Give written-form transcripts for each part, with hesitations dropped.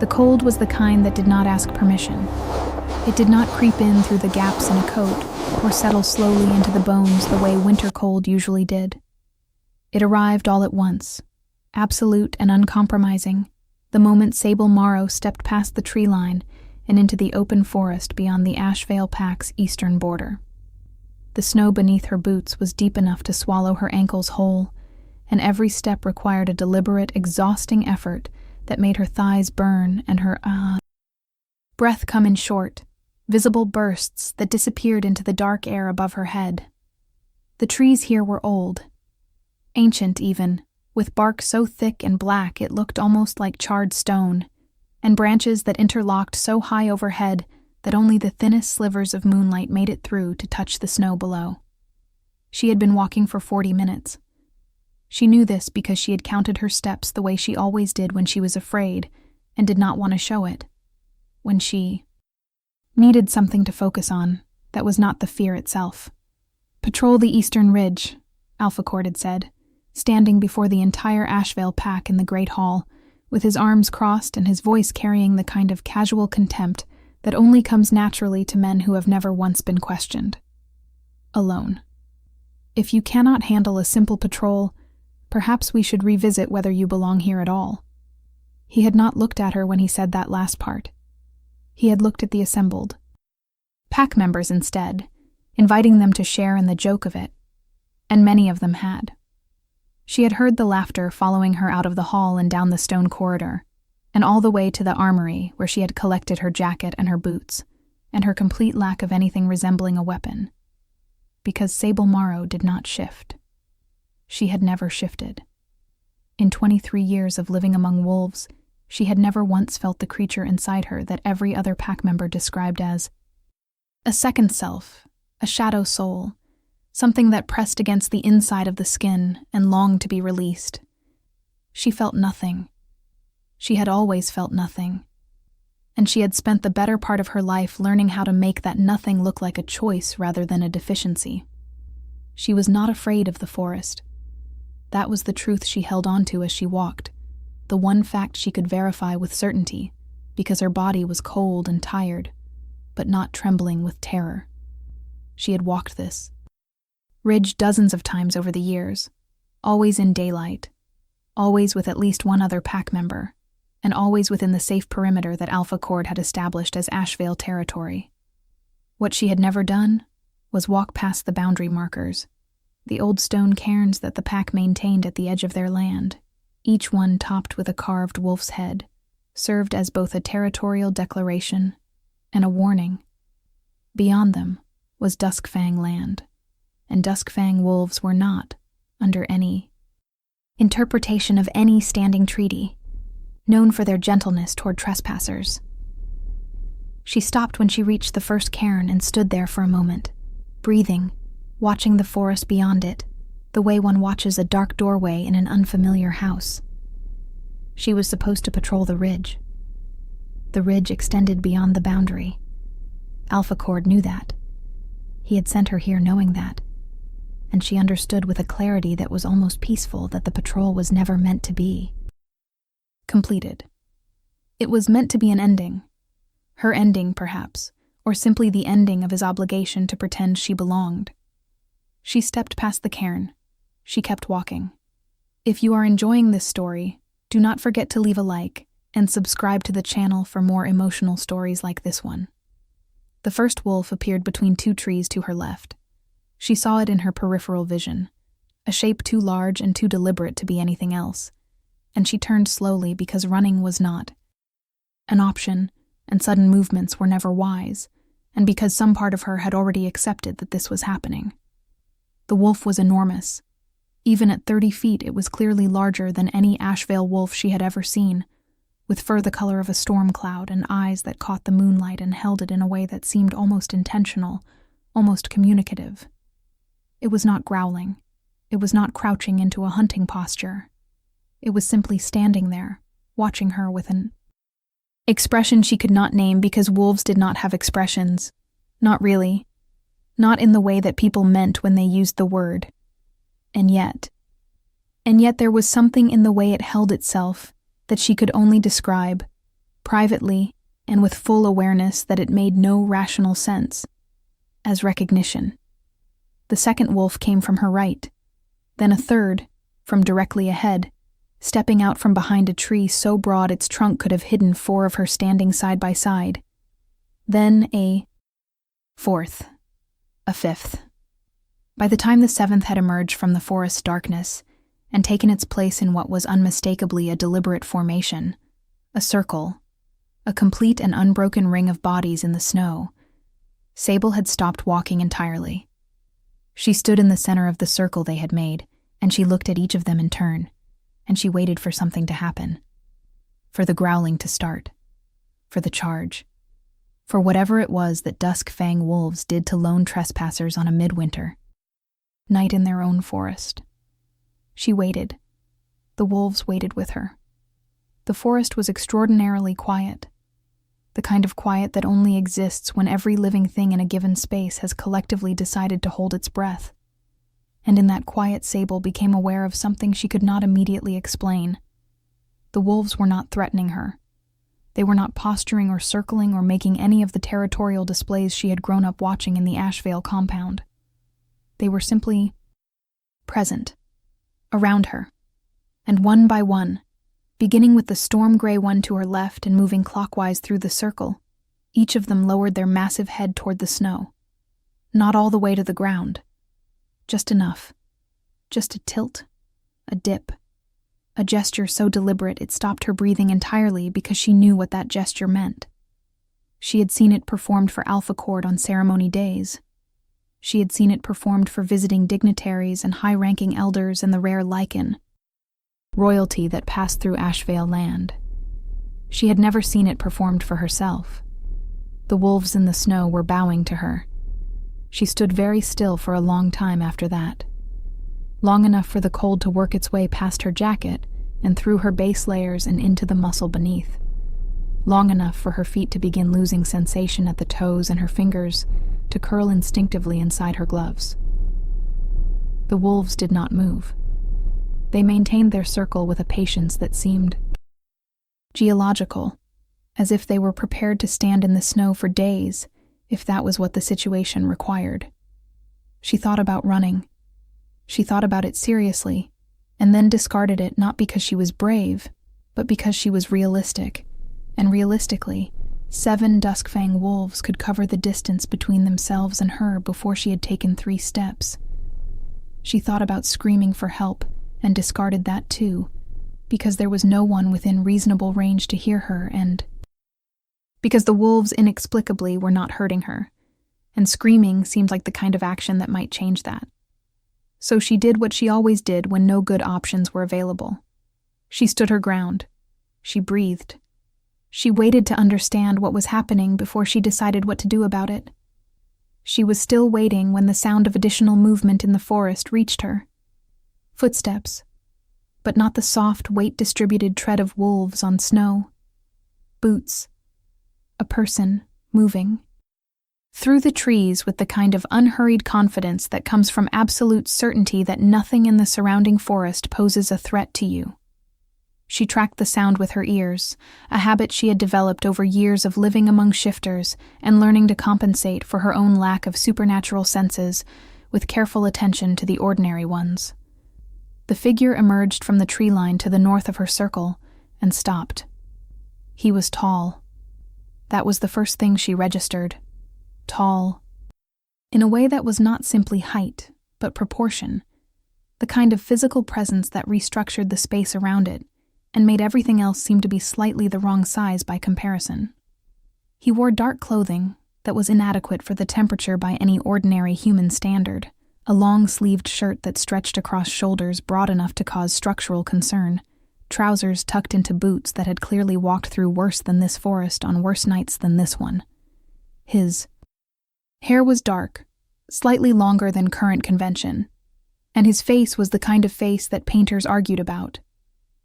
The cold was the kind that did not ask permission. It did not creep in through the gaps in a coat or settle slowly into the bones the way winter cold usually did. It arrived all at once, absolute and uncompromising, the moment Sable Morrow stepped past the tree line and into the open forest beyond the Ashvale Pack's eastern border. The snow beneath her boots was deep enough to swallow her ankles whole, and every step required a deliberate, exhausting effort that made her thighs burn and her breath come in short, visible bursts that disappeared into the dark air above her head. The trees here were old, ancient even, with bark so thick and black it looked almost like charred stone, and branches that interlocked so high overhead that only the thinnest slivers of moonlight made it through to touch the snow below. She had been walking for 40 minutes. She knew this because she had counted her steps the way she always did when she was afraid and did not want to show it. When she needed something to focus on that was not the fear itself. "Patrol the eastern ridge," Alphacord had said, standing before the entire Ashvale pack in the Great Hall, with his arms crossed and his voice carrying the kind of casual contempt that only comes naturally to men who have never once been questioned. "Alone. If you cannot handle a simple patrol, perhaps we should revisit whether you belong here at all." He had not looked at her when he said that last part. He had looked at the assembled pack members instead, inviting them to share in the joke of it, and many of them had. She had heard the laughter following her out of the hall and down the stone corridor, and all the way to the armory where she had collected her jacket and her boots, and her complete lack of anything resembling a weapon. Because Sable Morrow did not shift. She had never shifted. In 23 years of living among wolves, she had never once felt the creature inside her that every other pack member described as a second self, a shadow soul, something that pressed against the inside of the skin and longed to be released. She felt nothing. She had always felt nothing. And she had spent the better part of her life learning how to make that nothing look like a choice rather than a deficiency. She was not afraid of the forest. That was the truth she held on to as she walked, the one fact she could verify with certainty, because her body was cold and tired, but not trembling with terror. She had walked this ridge dozens of times over the years, always in daylight, always with at least one other pack member, and always within the safe perimeter that Alphacord had established as Ashvale territory. What she had never done was walk past the boundary markers, the old stone cairns that the pack maintained at the edge of their land, each one topped with a carved wolf's head, served as both a territorial declaration and a warning. Beyond them was Duskfang land, and Duskfang wolves were not, under any interpretation of any standing treaty, known for their gentleness toward trespassers. She stopped when she reached the first cairn and stood there for a moment, breathing, watching the forest beyond it, the way one watches a dark doorway in an unfamiliar house. She was supposed to patrol the ridge. The ridge extended beyond the boundary. Alphacord knew that. He had sent her here knowing that, and she understood with a clarity that was almost peaceful that the patrol was never meant to be completed. It was meant to be an ending. Her ending, perhaps, or simply the ending of his obligation to pretend she belonged. She stepped past the cairn. She kept walking. If you are enjoying this story, do not forget to leave a like and subscribe to the channel for more emotional stories like this one. The first wolf appeared between two trees to her left. She saw it in her peripheral vision, a shape too large and too deliberate to be anything else, and she turned slowly because running was not an option, and sudden movements were never wise, and because some part of her had already accepted that this was happening. The wolf was enormous. Even at 30 feet, it was clearly larger than any Ashvale wolf she had ever seen, with fur the color of a storm cloud and eyes that caught the moonlight and held it in a way that seemed almost intentional, almost communicative. It was not growling. It was not crouching into a hunting posture. It was simply standing there, watching her with an expression she could not name because wolves did not have expressions. Not really. Not in the way that people meant when they used the word. And yet there was something in the way it held itself that she could only describe, privately and with full awareness that it made no rational sense, as recognition. The second wolf came from her right, then a third, from directly ahead, stepping out from behind a tree so broad its trunk could have hidden 4 of her standing side by side. Then a fourth, a fifth. By the time the 7th had emerged from the forest darkness and taken its place in what was unmistakably a deliberate formation, a circle, a complete and unbroken ring of bodies in the snow, Sable had stopped walking entirely. She stood in the center of the circle they had made, and she looked at each of them in turn, and she waited for something to happen. For the growling to start. For the charge. For whatever it was that Dusk Fang wolves did to lone trespassers on a midwinter night in their own forest. She waited. The wolves waited with her. The forest was extraordinarily quiet. The kind of quiet that only exists when every living thing in a given space has collectively decided to hold its breath. And in that quiet, Sable became aware of something she could not immediately explain. The wolves were not threatening her. They were not posturing or circling or making any of the territorial displays she had grown up watching in the Ashvale compound. They were simply present, around her, and one by one, beginning with the storm-gray one to her left and moving clockwise through the circle, each of them lowered their massive head toward the snow. Not all the way to the ground. Just enough. Just a tilt, a dip, a gesture so deliberate it stopped her breathing entirely because she knew what that gesture meant. She had seen it performed for Alpha Court on ceremony days. She had seen it performed for visiting dignitaries and high-ranking elders and the rare lichen, royalty that passed through Ashvale land. She had never seen it performed for herself. The wolves in the snow were bowing to her. She stood very still for a long time after that. Long enough for the cold to work its way past her jacket and through her base layers and into the muscle beneath. Long enough for her feet to begin losing sensation at the toes and her fingers to curl instinctively inside her gloves. The wolves did not move. They maintained their circle with a patience that seemed geological, as if they were prepared to stand in the snow for days if that was what the situation required. She thought about running. She thought about it seriously, and then discarded it not because she was brave, but because she was realistic, and realistically, 7 Duskfang wolves could cover the distance between themselves and her before she had taken 3 steps. She thought about screaming for help, and discarded that too, because there was no one within reasonable range to hear her, and because the wolves inexplicably were not hurting her, and screaming seemed like the kind of action that might change that. So she did what she always did when no good options were available. She stood her ground. She breathed. She waited to understand what was happening before she decided what to do about it. She was still waiting when the sound of additional movement in the forest reached her. Footsteps, but not the soft, weight-distributed tread of wolves on snow. Boots. A person moving. Through the trees with the kind of unhurried confidence that comes from absolute certainty that nothing in the surrounding forest poses a threat to you. She tracked the sound with her ears, a habit she had developed over years of living among shifters and learning to compensate for her own lack of supernatural senses with careful attention to the ordinary ones. The figure emerged from the tree line to the north of her circle and stopped. He was tall. That was the first thing she registered. Tall. In a way that was not simply height, but proportion. The kind of physical presence that restructured the space around it and made everything else seem to be slightly the wrong size by comparison. He wore dark clothing that was inadequate for the temperature by any ordinary human standard, a long-sleeved shirt that stretched across shoulders broad enough to cause structural concern, trousers tucked into boots that had clearly walked through worse than this forest on worse nights than this one. His hair was dark, slightly longer than current convention, and his face was the kind of face that painters argued about.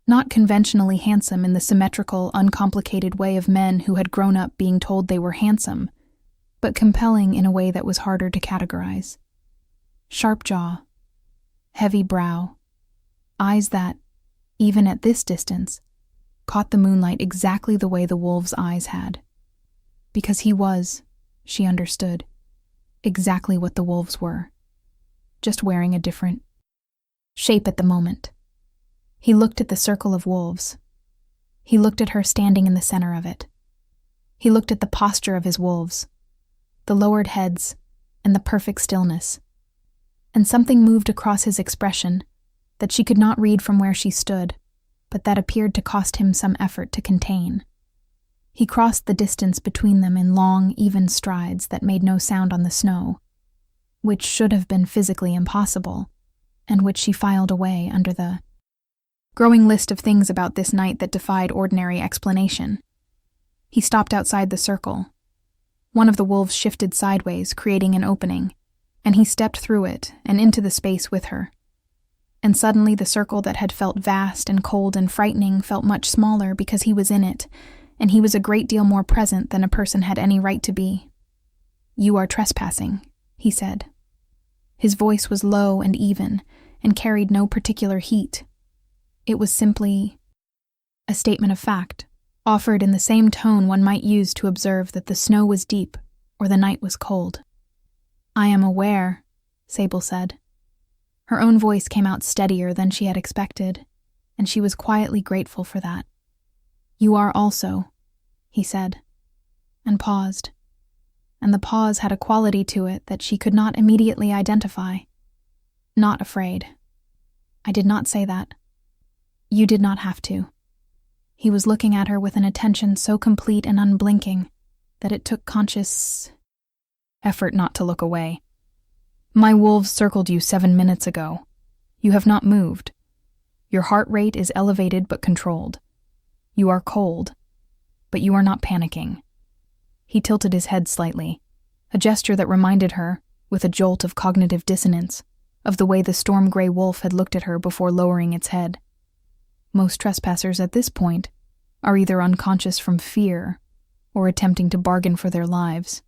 Not conventionally handsome in the symmetrical, uncomplicated way of men who had grown up being told they were handsome, but compelling in a way that was harder to categorize. Sharp jaw, heavy brow, eyes that, even at this distance, caught the moonlight exactly the way the wolf's eyes had. Because he was, she understood, exactly what the wolves were, just wearing a different shape at the moment. He looked at the circle of wolves. He looked at her standing in the center of it. He looked at the posture of his wolves, the lowered heads, and the perfect stillness. And something moved across his expression that she could not read from where she stood, but that appeared to cost him some effort to contain. He crossed the distance between them in long, even strides that made no sound on the snow, which should have been physically impossible, and which she filed away under the growing list of things about this night that defied ordinary explanation. He stopped outside the circle. One of the wolves shifted sideways, creating an opening, and he stepped through it and into the space with her. And suddenly the circle that had felt vast and cold and frightening felt much smaller because he was in it, and he was a great deal more present than a person had any right to be. "You are trespassing," he said. His voice was low and even, and carried no particular heat. It was simply a statement of fact, offered in the same tone one might use to observe that the snow was deep or the night was cold. "I am aware," Sable said. Her own voice came out steadier than she had expected, and she was quietly grateful for that. "You are also," he said, and paused. And the pause had a quality to it that she could not immediately identify. "Not afraid." "I did not say that." "You did not have to." He was looking at her with an attention so complete and unblinking that it took conscious effort not to look away. "My wolves circled you 7 minutes ago. You have not moved. Your heart rate is elevated but controlled. You are cold, but you are not panicking." He tilted his head slightly, a gesture that reminded her, with a jolt of cognitive dissonance, of the way the storm-gray wolf had looked at her before lowering its head. Most trespassers at this point are either unconscious from fear or attempting to bargain for their lives.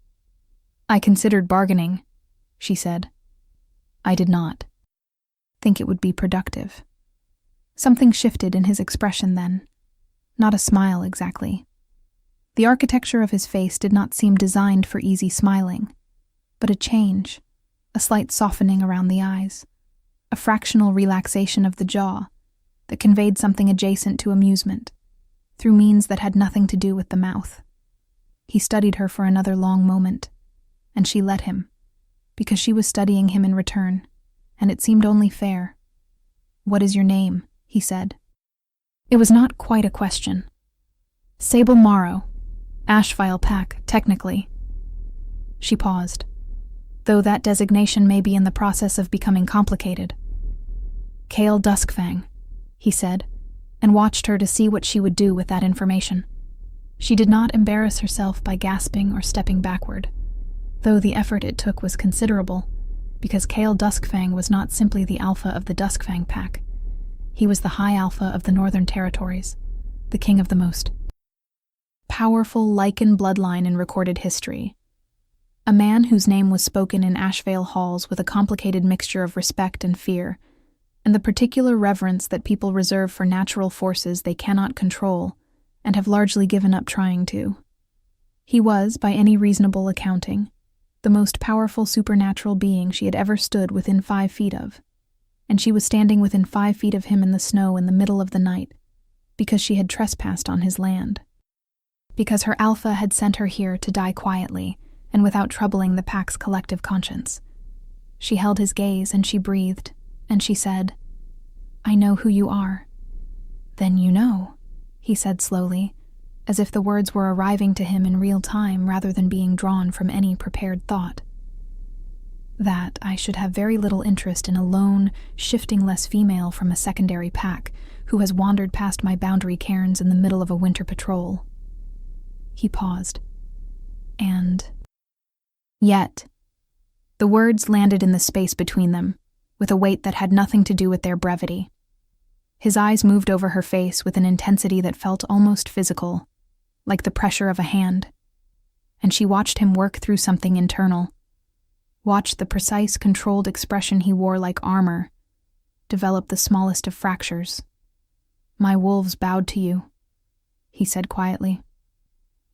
"I considered bargaining," she said. "I did not think it would be productive." Something shifted in his expression then. Not a smile exactly. The architecture of his face did not seem designed for easy smiling, but a change, a slight softening around the eyes, a fractional relaxation of the jaw that conveyed something adjacent to amusement, through means that had nothing to do with the mouth. He studied her for another long moment, and she let him, because she was studying him in return, and it seemed only fair. "What is your name?" he said. It was not quite a question. "Sable Morrow, Ashvale Pack, technically." She paused, though that designation may be in the process of becoming complicated. "Kale Duskfang," he said, and watched her to see what she would do with that information. She did not embarrass herself by gasping or stepping backward, though the effort it took was considerable, because Kale Duskfang was not simply the alpha of the Duskfang pack. He was the high alpha of the Northern Territories, the king of the most powerful Lycan bloodline in recorded history. A man whose name was spoken in Ashvale halls with a complicated mixture of respect and fear, and the particular reverence that people reserve for natural forces they cannot control and have largely given up trying to. He was, by any reasonable accounting, the most powerful supernatural being she had ever stood within 5 feet of, and she was standing within 5 feet of him in the snow in the middle of the night because she had trespassed on his land. Because her alpha had sent her here to die quietly and without troubling the pack's collective conscience. She held his gaze and she breathed, and she said, "I know who you are." "Then you know," he said slowly, as if the words were arriving to him in real time rather than being drawn from any prepared thought. "That I should have very little interest in a lone, shifting-less female from a secondary pack who has wandered past my boundary cairns in the middle of a winter patrol." He paused. "And yet." The words landed in the space between them, with a weight that had nothing to do with their brevity. His eyes moved over her face with an intensity that felt almost physical, like the pressure of a hand, and she watched him work through something internal, watched the precise, controlled expression he wore like armor develop the smallest of fractures. "My wolves bowed to you," he said quietly.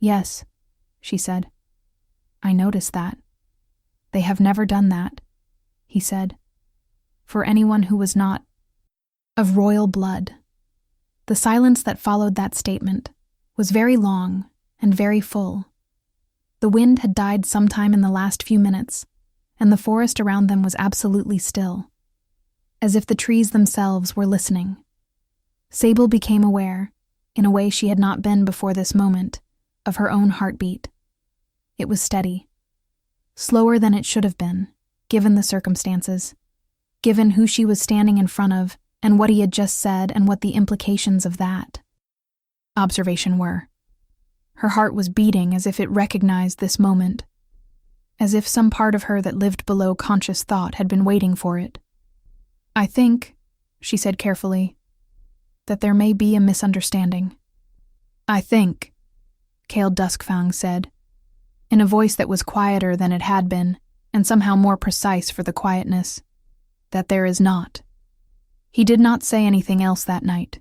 Yes, she said. I noticed that. They have never done that, he said. For anyone who was not of royal blood. The silence that followed that statement was very long and very full. The wind had died sometime in the last few minutes, and the forest around them was absolutely still, as if the trees themselves were listening. Sable became aware, in a way she had not been before this moment, of her own heartbeat. It was steady, slower than it should have been, given the circumstances, given who she was standing in front of and what he had just said and what the implications of that observation were. Her heart was beating as if it recognized this moment, as if some part of her that lived below conscious thought had been waiting for it. I think, she said carefully, that there may be a misunderstanding. I think, Kale Duskfang said, in a voice that was quieter than it had been, and somehow more precise for the quietness, that there is not. He did not say anything else that night.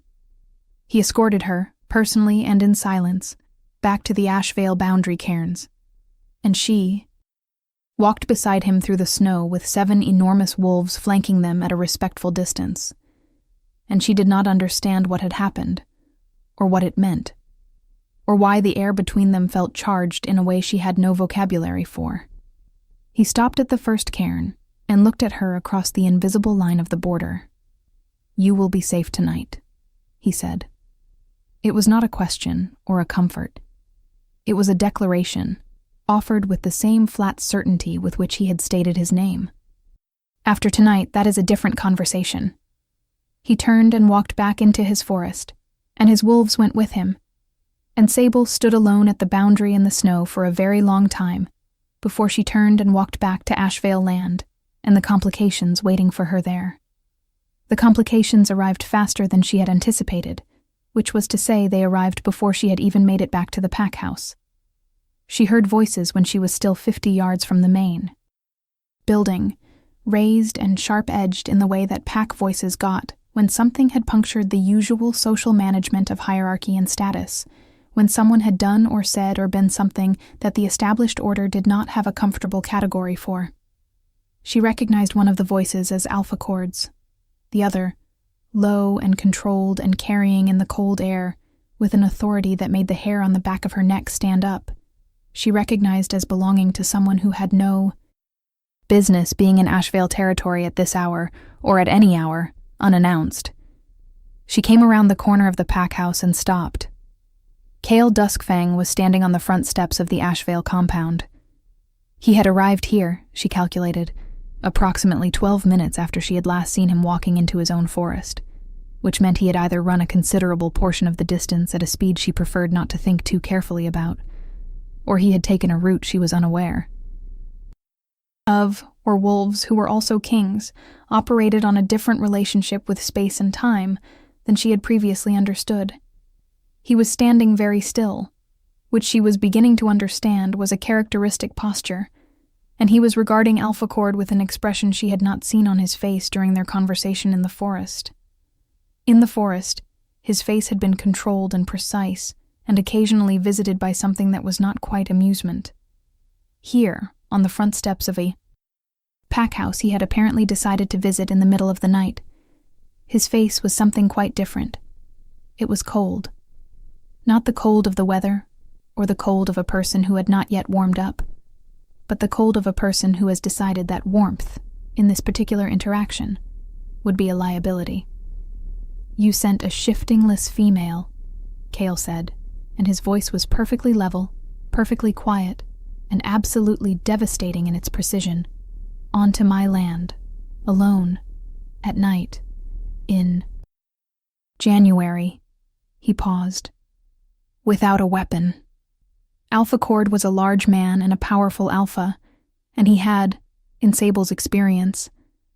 He escorted her, personally and in silence, back to the Ashvale boundary cairns, and she walked beside him through the snow with 7 enormous wolves flanking them at a respectful distance. And she did not understand what had happened, or what it meant, or why the air between them felt charged in a way she had no vocabulary for. He stopped at the first cairn and looked at her across the invisible line of the border. You will be safe tonight, he said. It was not a question or a comfort. It was a declaration, offered with the same flat certainty with which he had stated his name. After tonight, that is a different conversation. He turned and walked back into his forest, and his wolves went with him, and Sable stood alone at the boundary in the snow for a very long time, before she turned and walked back to Ashvale land, and the complications waiting for her there. The complications arrived faster than she had anticipated, which was to say they arrived before she had even made it back to the pack house. She heard voices when she was still 50 yards from the main building, raised and sharp-edged in the way that pack voices got when something had punctured the usual social management of hierarchy and status, when someone had done or said or been something that the established order did not have a comfortable category for. She recognized one of the voices as alpha chords, the other, low and controlled and carrying in the cold air, with an authority that made the hair on the back of her neck stand up, she recognized as belonging to someone who had no business being in Ashvale territory at this hour, or at any hour, unannounced. She came around the corner of the pack house and stopped. Kale Duskfang was standing on the front steps of the Ashvale compound. He had arrived here, she calculated, approximately 12 minutes after she had last seen him walking into his own forest, which meant he had either run a considerable portion of the distance at a speed she preferred not to think too carefully about, or he had taken a route she was unaware of, or wolves who were also kings, operated on a different relationship with space and time than she had previously understood. He was standing very still, which she was beginning to understand was a characteristic posture, and he was regarding Alpha Cord with an expression she had not seen on his face during their conversation in the forest. In the forest, his face had been controlled and precise, and occasionally visited by something that was not quite amusement. Here, on the front steps of a pack house he had apparently decided to visit in the middle of the night, his face was something quite different. It was cold. Not the cold of the weather, or the cold of a person who had not yet warmed up, but the cold of a person who has decided that warmth, in this particular interaction, would be a liability. You sent a shiftingless female, Kale said, and his voice was perfectly level, perfectly quiet, and absolutely devastating in its precision, onto my land, alone, at night, in January. He paused. Without a weapon. Alpha Cord was a large man and a powerful alpha, and he had, in Sable's experience,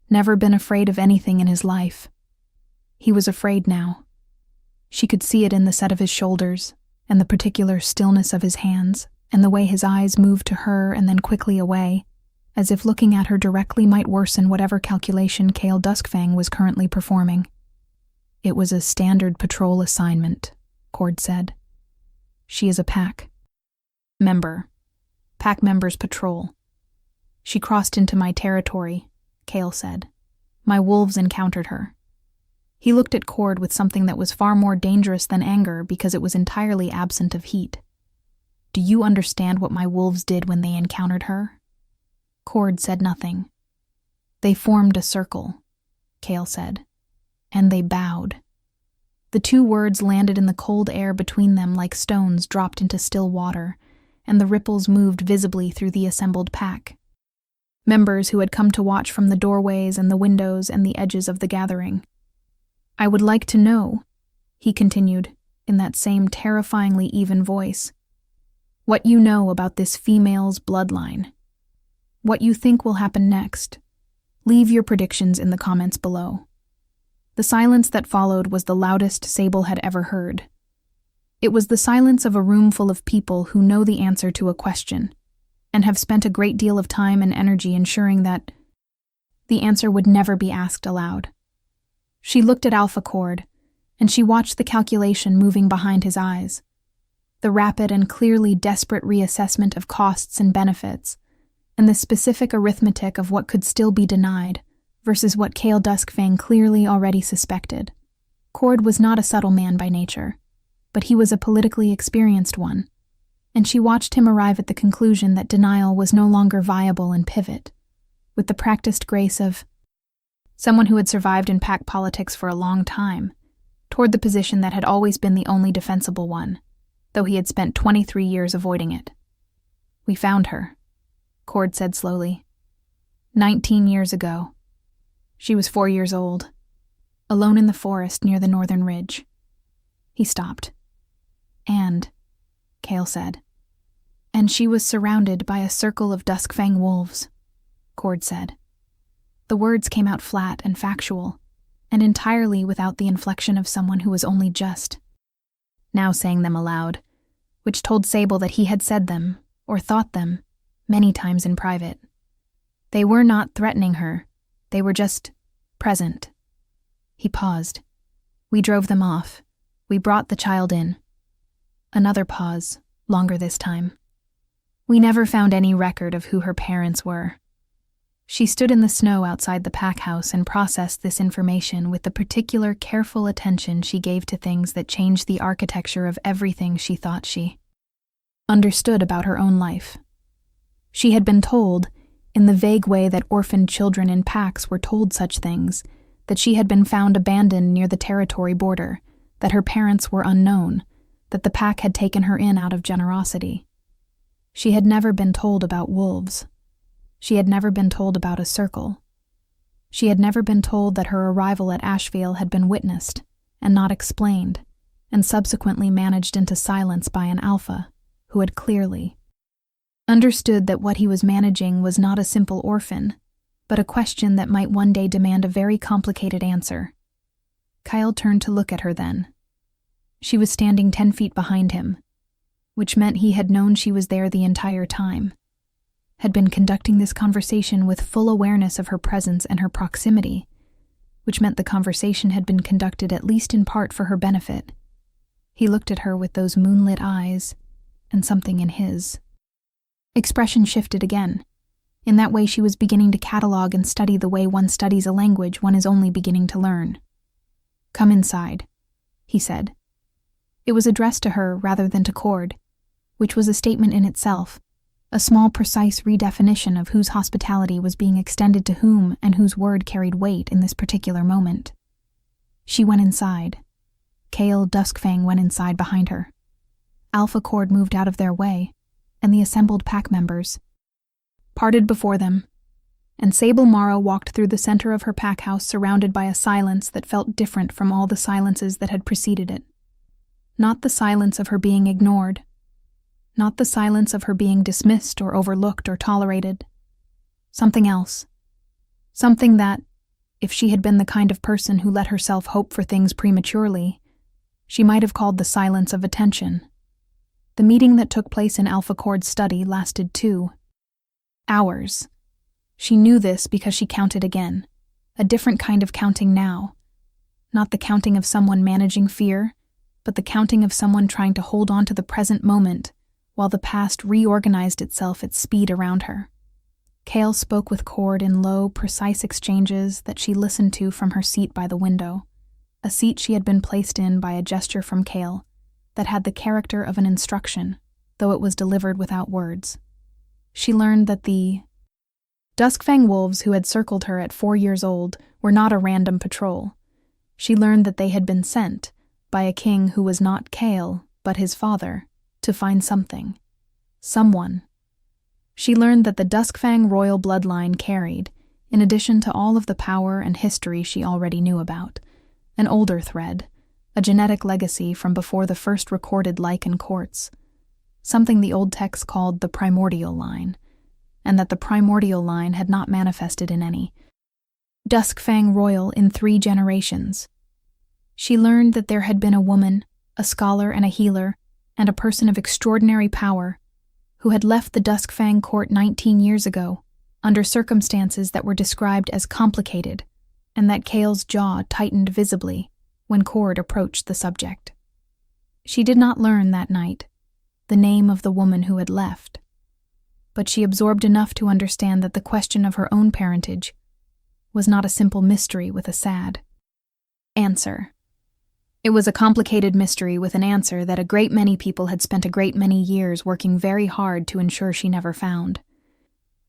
never been afraid of anything in his life. He was afraid now. She could see it in the set of his shoulders, and the particular stillness of his hands, and the way his eyes moved to her and then quickly away, as if looking at her directly might worsen whatever calculation Kale Duskfang was currently performing. It was a standard patrol assignment, Cord said. She is a pack member. Pack members patrol. She crossed into my territory, Kale said. My wolves encountered her. He looked at Cord with something that was far more dangerous than anger because it was entirely absent of heat. Do you understand what my wolves did when they encountered her? Cord said nothing. They formed a circle, Kale said, and they bowed. The two words landed in the cold air between them like stones dropped into still water, and the ripples moved visibly through the assembled pack. Members who had come to watch from the doorways and the windows and the edges of the gathering. I would like to know, he continued, in that same terrifyingly even voice, what you know about this female's bloodline. What you think will happen next. Leave your predictions in the comments below. The silence that followed was the loudest Sable had ever heard. It was the silence of a room full of people who know the answer to a question, and have spent a great deal of time and energy ensuring that the answer would never be asked aloud. She looked at Alpha Cord, and she watched the calculation moving behind his eyes. The rapid and clearly desperate reassessment of costs and benefits, and the specific arithmetic of what could still be denied versus what Kale Duskfang clearly already suspected. Cord was not a subtle man by nature, but he was a politically experienced one, and she watched him arrive at the conclusion that denial was no longer viable and pivot, with the practiced grace of someone who had survived in pack politics for a long time, toward the position that had always been the only defensible one, though he had spent 23 years avoiding it. We found her, Cord said slowly. 19 years ago. She was 4 years old, alone in the forest near the northern ridge. He stopped. And, Kale said. And she was surrounded by a circle of Duskfang wolves, Cord said. The words came out flat and factual, and entirely without the inflection of someone who was only just now saying them aloud, which told Sable that he had said them, or thought them, many times in private. They were not threatening her, they were just present. He paused. We drove them off. We brought the child in. Another pause, longer this time. We never found any record of who her parents were. She stood in the snow outside the pack house and processed this information with the particular careful attention she gave to things that changed the architecture of everything she thought she understood about her own life. She had been told, in the vague way that orphaned children in packs were told such things, that she had been found abandoned near the territory border, that her parents were unknown, that the pack had taken her in out of generosity. She had never been told about wolves. She had never been told about a circle. She had never been told that her arrival at Ashvale had been witnessed, and not explained, and subsequently managed into silence by an alpha, who had clearly understood that what he was managing was not a simple orphan, but a question that might one day demand a very complicated answer. Kyle turned to look at her then. She was standing 10 feet behind him, which meant he had known she was there the entire time, had been conducting this conversation with full awareness of her presence and her proximity, which meant the conversation had been conducted at least in part for her benefit. He looked at her with those moonlit eyes, and something in his expression shifted again. In that way she was beginning to catalog and study the way one studies a language one is only beginning to learn. Come inside, he said. It was addressed to her rather than to Cord, which was a statement in itself, a small precise redefinition of whose hospitality was being extended to whom and whose word carried weight in this particular moment. She went inside. Kale Duskfang went inside behind her. Alpha Cord moved out of their way, and the assembled pack members parted before them, and Sable Mara walked through the center of her pack house surrounded by a silence that felt different from all the silences that had preceded it. Not the silence of her being ignored, not the silence of her being dismissed or overlooked or tolerated. Something else. Something that, if she had been the kind of person who let herself hope for things prematurely, she might have called the silence of attention. The meeting that took place in Alpha Cord's study lasted 2 hours. She knew this because she counted again, a different kind of counting now. Not the counting of someone managing fear, but the counting of someone trying to hold on to the present moment while the past reorganized itself at speed around her. Kale spoke with Cord in low, precise exchanges that she listened to from her seat by the window, a seat she had been placed in by a gesture from Kale that had the character of an instruction, though it was delivered without words. She learned that the Duskfang wolves who had circled her at 4 years old were not a random patrol. She learned that they had been sent, by a king who was not Kale, but his father, to find something. Someone. She learned that the Duskfang royal bloodline carried, in addition to all of the power and history she already knew about, an older thread, a genetic legacy from before the first recorded lichen courts, something the old texts called the primordial line, and that the primordial line had not manifested in any Duskfang royal in 3 generations. She learned that there had been a woman, a scholar and a healer, and a person of extraordinary power, who had left the Duskfang court 19 years ago, under circumstances that were described as complicated, and that Kale's jaw tightened visibly when Cord approached the subject. She did not learn that night the name of the woman who had left, but she absorbed enough to understand that the question of her own parentage was not a simple mystery with a sad answer. It was a complicated mystery with an answer that a great many people had spent a great many years working very hard to ensure she never found.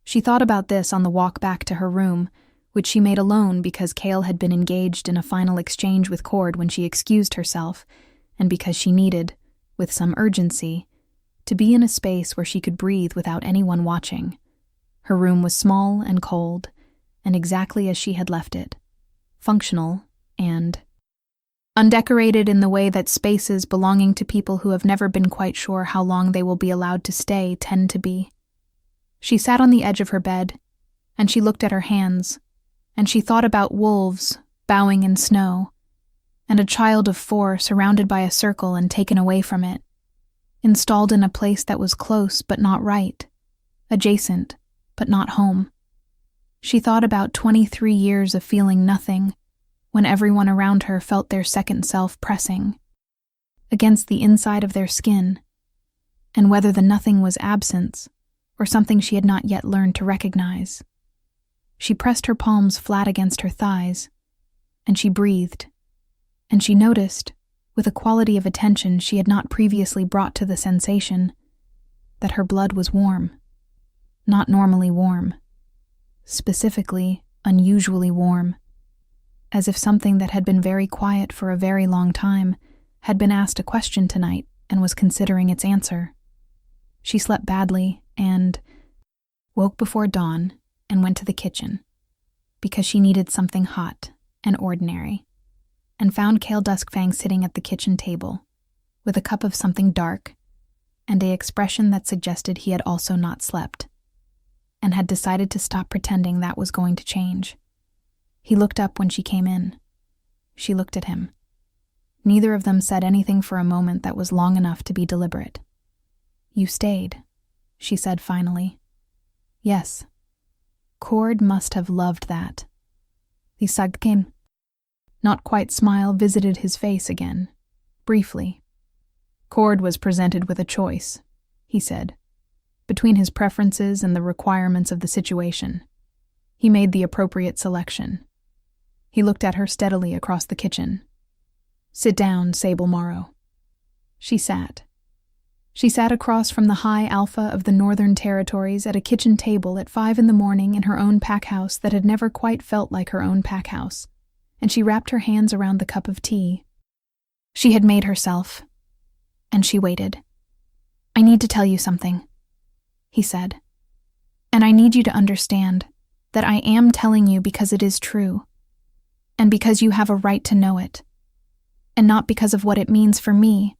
She thought about this on the walk back to her room, which she made alone because Kale had been engaged in a final exchange with Cord when she excused herself, and because she needed, with some urgency, to be in a space where she could breathe without anyone watching. Her room was small and cold, and exactly as she had left it, functional and undecorated in the way that spaces belonging to people who have never been quite sure how long they will be allowed to stay tend to be. She sat on the edge of her bed, and she looked at her hands, and she thought about wolves bowing in snow, and a child of 4 surrounded by a circle and taken away from it, installed in a place that was close but not right, adjacent but not home. She thought about 23 years of feeling nothing, when everyone around her felt their second self pressing against the inside of their skin, and whether the nothing was absence or something she had not yet learned to recognize. She pressed her palms flat against her thighs, and she breathed, and she noticed, with a quality of attention she had not previously brought to the sensation, that her blood was warm, not normally warm, specifically unusually warm, as if something that had been very quiet for a very long time had been asked a question tonight and was considering its answer. She slept badly and woke before dawn and went to the kitchen, because she needed something hot and ordinary, and found Kale Duskfang sitting at the kitchen table, with a cup of something dark, and an expression that suggested he had also not slept, and had decided to stop pretending that was going to change. He looked up when she came in. She looked at him. Neither of them said anything for a moment that was long enough to be deliberate. "You stayed," she said finally. "Yes." Cord must have loved that. The Sagkin, not quite smile, visited his face again, briefly. Cord was presented with a choice, he said, between his preferences and the requirements of the situation. He made the appropriate selection. He looked at her steadily across the kitchen. "Sit down, Sable Morrow." She sat. She sat across from the high alpha of the Northern Territories at a kitchen table at 5 a.m. in her own pack house that had never quite felt like her own pack house, and she wrapped her hands around the cup of tea she had made herself, and she waited. "I need to tell you something," he said, "and I need you to understand that I am telling you because it is true, and because you have a right to know it, and not because of what it means for me,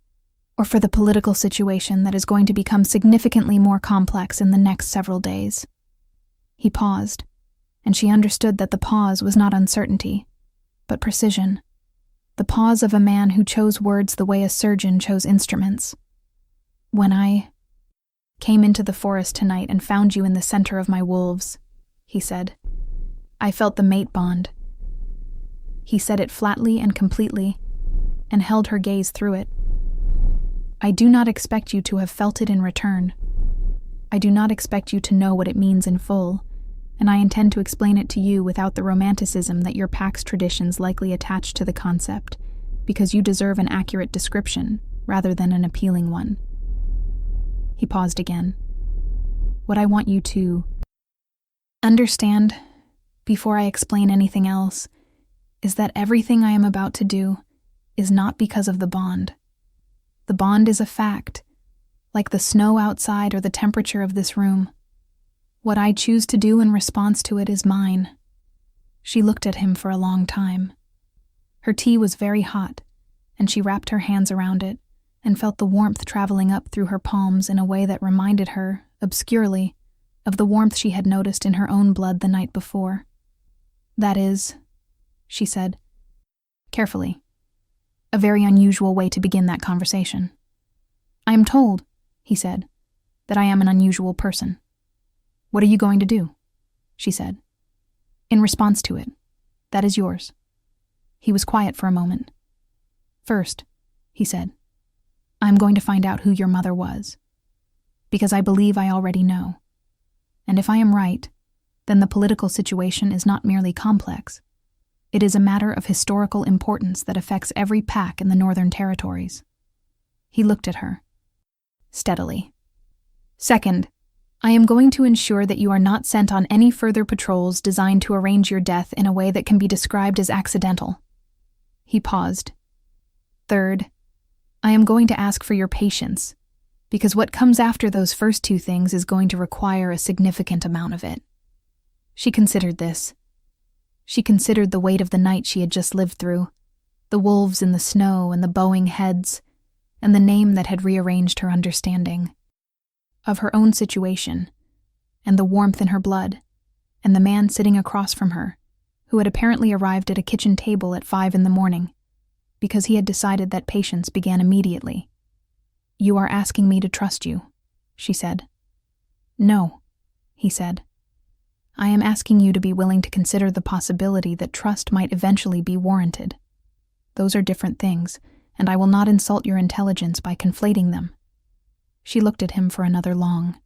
or for the political situation that is going to become significantly more complex in the next several days." He paused, and she understood that the pause was not uncertainty, but precision, the pause of a man who chose words the way a surgeon chose instruments. "When I came into the forest tonight and found you in the center of my wolves," he said, "I felt the mate bond." He said it flatly and completely, and held her gaze through it. I do not expect you to have felt it in return. I do not expect you to know what it means in full, and I intend to explain it to you without the romanticism that your Pax traditions likely attach to the concept, because you deserve an accurate description rather than an appealing one. He paused again. What I want you to understand, before I explain anything else, is that everything I am about to do is not because of the bond. The bond is a fact, like the snow outside or the temperature of this room. What I choose to do in response to it is mine. She looked at him for a long time. Her tea was very hot, and she wrapped her hands around it and felt the warmth traveling up through her palms in a way that reminded her, obscurely, of the warmth she had noticed in her own blood the night before. "That is," she said, carefully, "a very unusual way to begin that conversation. I am told," he said, "that I am an unusual person." "What are you going to do?" she said. "In response to it. That is yours." He was quiet for a moment. "First," he said, "I am going to find out who your mother was, because I believe I already know. And if I am right, then the political situation is not merely complex. It is a matter of historical importance that affects every pack in the Northern Territories." He looked at her, steadily. "Second, I am going to ensure that you are not sent on any further patrols designed to arrange your death in a way that can be described as accidental." He paused. "Third, I am going to ask for your patience, because what comes after those first two things is going to require a significant amount of it." She considered this. She considered the weight of the night she had just lived through, the wolves in the snow and the bowing heads, and the name that had rearranged her understanding of her own situation, and the warmth in her blood, and the man sitting across from her, who had apparently arrived at a kitchen table at 5 a.m, because he had decided that patience began immediately. "You are asking me to trust you," she said. "No," he said. "I am asking you to be willing to consider the possibility that trust might eventually be warranted. Those are different things, and I will not insult your intelligence by conflating them." She looked at him for another long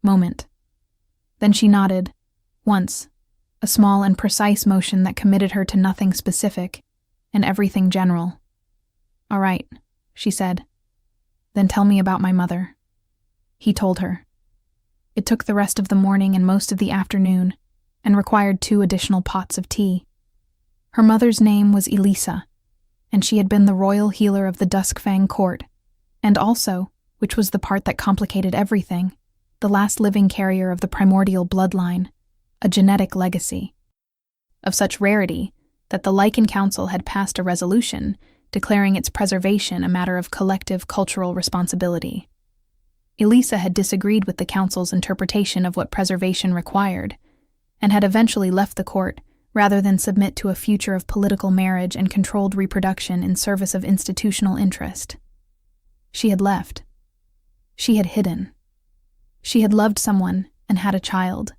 moment. Then she nodded, once, a small and precise motion that committed her to nothing specific and everything general. "All right," she said. "Then tell me about my mother." He told her. It took the rest of the morning and most of the afternoon, and required 2 additional pots of tea. Her mother's name was Elisa, and she had been the royal healer of the Duskfang court, and also, which was the part that complicated everything, the last living carrier of the primordial bloodline, a genetic legacy. Of such rarity that the Lycan Council had passed a resolution declaring its preservation a matter of collective cultural responsibility. Elisa had disagreed with the Council's interpretation of what preservation required, and had eventually left the court rather than submit to a future of political marriage and controlled reproduction in service of institutional interest. She had left. She had hidden. She had loved someone and had a child,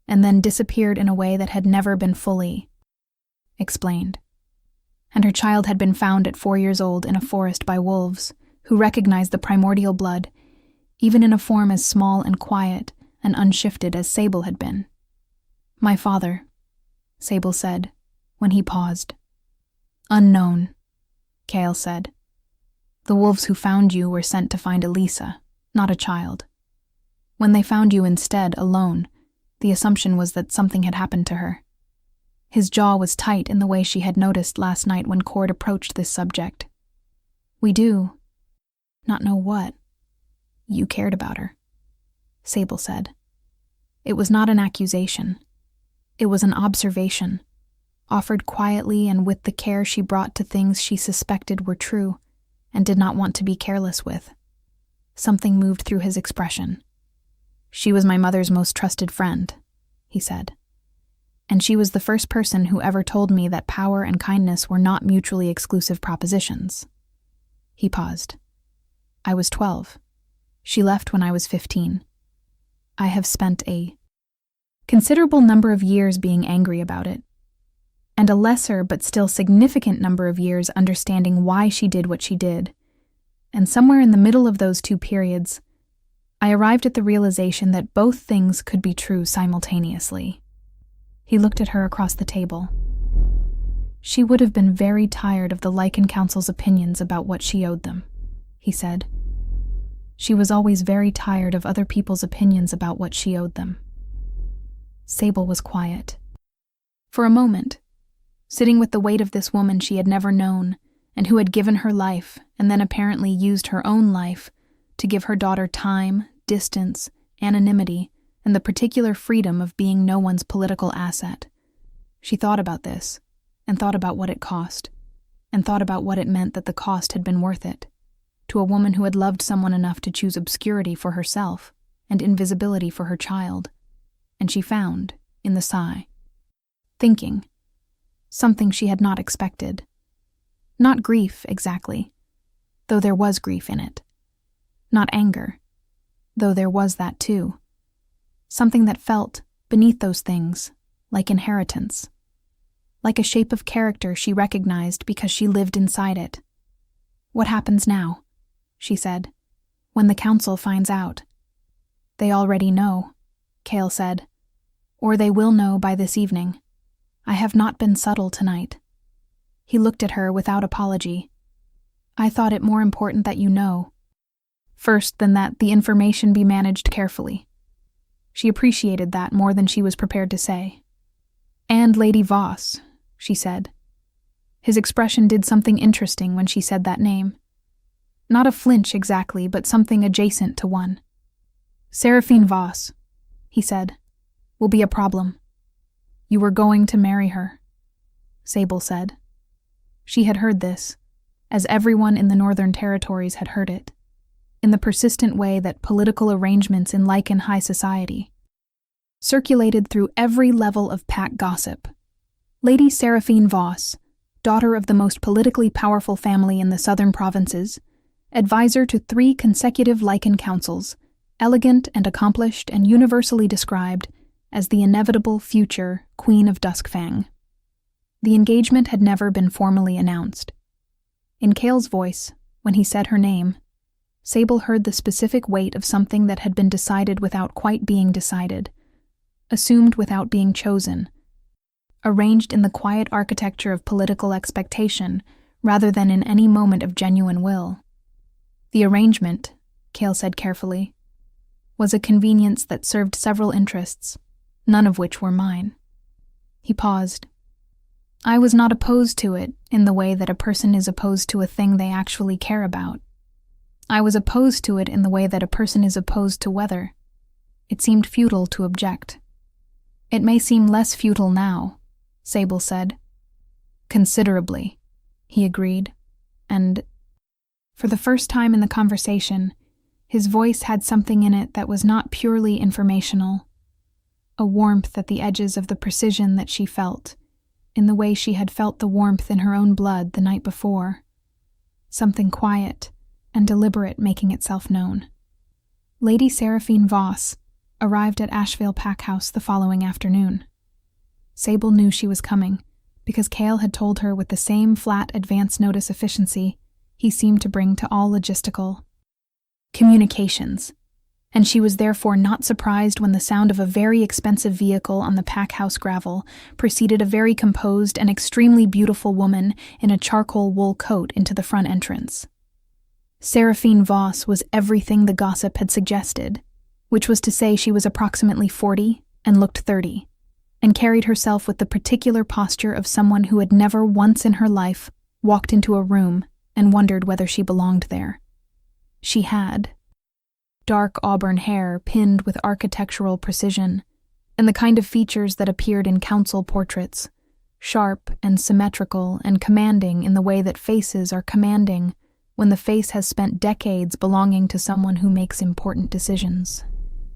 and then disappeared in a way that had never been fully explained. And her child had been found at 4 years old in a forest by wolves, who recognized the primordial blood, even in a form as small and quiet and unshifted as Sable had been. "My father," Sable said, when he paused. "Unknown," Kale said. "The wolves who found you were sent to find Elisa, not a child. When they found you instead alone, the assumption was that something had happened to her." His jaw was tight in the way she had noticed last night when Cord approached this subject. "We do not know what. You cared about her," Sable said. It was not an accusation. It was an observation, offered quietly and with the care she brought to things she suspected were true and did not want to be careless with. Something moved through his expression. "She was my mother's most trusted friend," he said. "And she was the first person who ever told me that power and kindness were not mutually exclusive propositions." He paused. "I was 12. She left when I was 15. I have spent a considerable number of years being angry about it, and a lesser but still significant number of years understanding why she did what she did, and somewhere in the middle of those two periods, I arrived at the realization that both things could be true simultaneously. He looked at her across the table. She would have been very tired of the Lycan Council's opinions about what she owed them, he said. She was always very tired of other people's opinions about what she owed them. Sable was quiet. For a moment, sitting with the weight of this woman she had never known, and who had given her life and then apparently used her own life to give her daughter time, distance, anonymity, and the particular freedom of being no one's political asset. She thought about this, and thought about what it cost, and thought about what it meant that the cost had been worth it, to a woman who had loved someone enough to choose obscurity for herself and invisibility for her child. And she found, in the sigh, thinking, something she had not expected. Not grief, exactly, though there was grief in it. Not anger, though there was that too. Something that felt, beneath those things, like inheritance. Like a shape of character she recognized because she lived inside it. What happens now? She said, when the council finds out. They already know, Kale said. Or they will know by this evening. I have not been subtle tonight. He looked at her without apology. I thought it more important that you know. First than that the information be managed carefully. She appreciated that more than she was prepared to say. And Lady Voss, she said. His expression did something interesting when she said that name. Not a flinch exactly, but something adjacent to one. Seraphine Voss, he said, will be a problem. You were going to marry her, Sable said. She had heard this, as everyone in the Northern Territories had heard it, in the persistent way that political arrangements in Lycan high society circulated through every level of pack gossip. Lady Seraphine Voss, daughter of the most politically powerful family in the southern provinces, advisor to 3 consecutive Lycan councils, elegant and accomplished and universally described as the inevitable future Queen of Duskfang. The engagement had never been formally announced. In Kale's voice, when he said her name, Sable heard the specific weight of something that had been decided without quite being decided, assumed without being chosen, arranged in the quiet architecture of political expectation rather than in any moment of genuine will. The arrangement, Kale said carefully, was a convenience that served several interests, none of which were mine. He paused. I was not opposed to it in the way that a person is opposed to a thing they actually care about. I was opposed to it in the way that a person is opposed to weather. It seemed futile to object. It may seem less futile now, Sable said. Considerably, he agreed, and, for the first time in the conversation, his voice had something in it that was not purely informational, a warmth at the edges of the precision that she felt, in the way she had felt the warmth in her own blood the night before, something quiet and deliberate making itself known. Lady Seraphine Voss arrived at Ashvale Pack House the following afternoon. Sable knew she was coming, because Kale had told her with the same flat advance notice efficiency he seemed to bring to all logistical communications, and she was therefore not surprised when the sound of a very expensive vehicle on the pack house gravel preceded a very composed and extremely beautiful woman in a charcoal wool coat into the front entrance. Seraphine Voss was everything the gossip had suggested, which was to say she was approximately 40 and looked 30, and carried herself with the particular posture of someone who had never once in her life walked into a room and wondered whether she belonged there. She had dark auburn hair pinned with architectural precision, and the kind of features that appeared in council portraits, sharp and symmetrical and commanding in the way that faces are commanding when the face has spent decades belonging to someone who makes important decisions.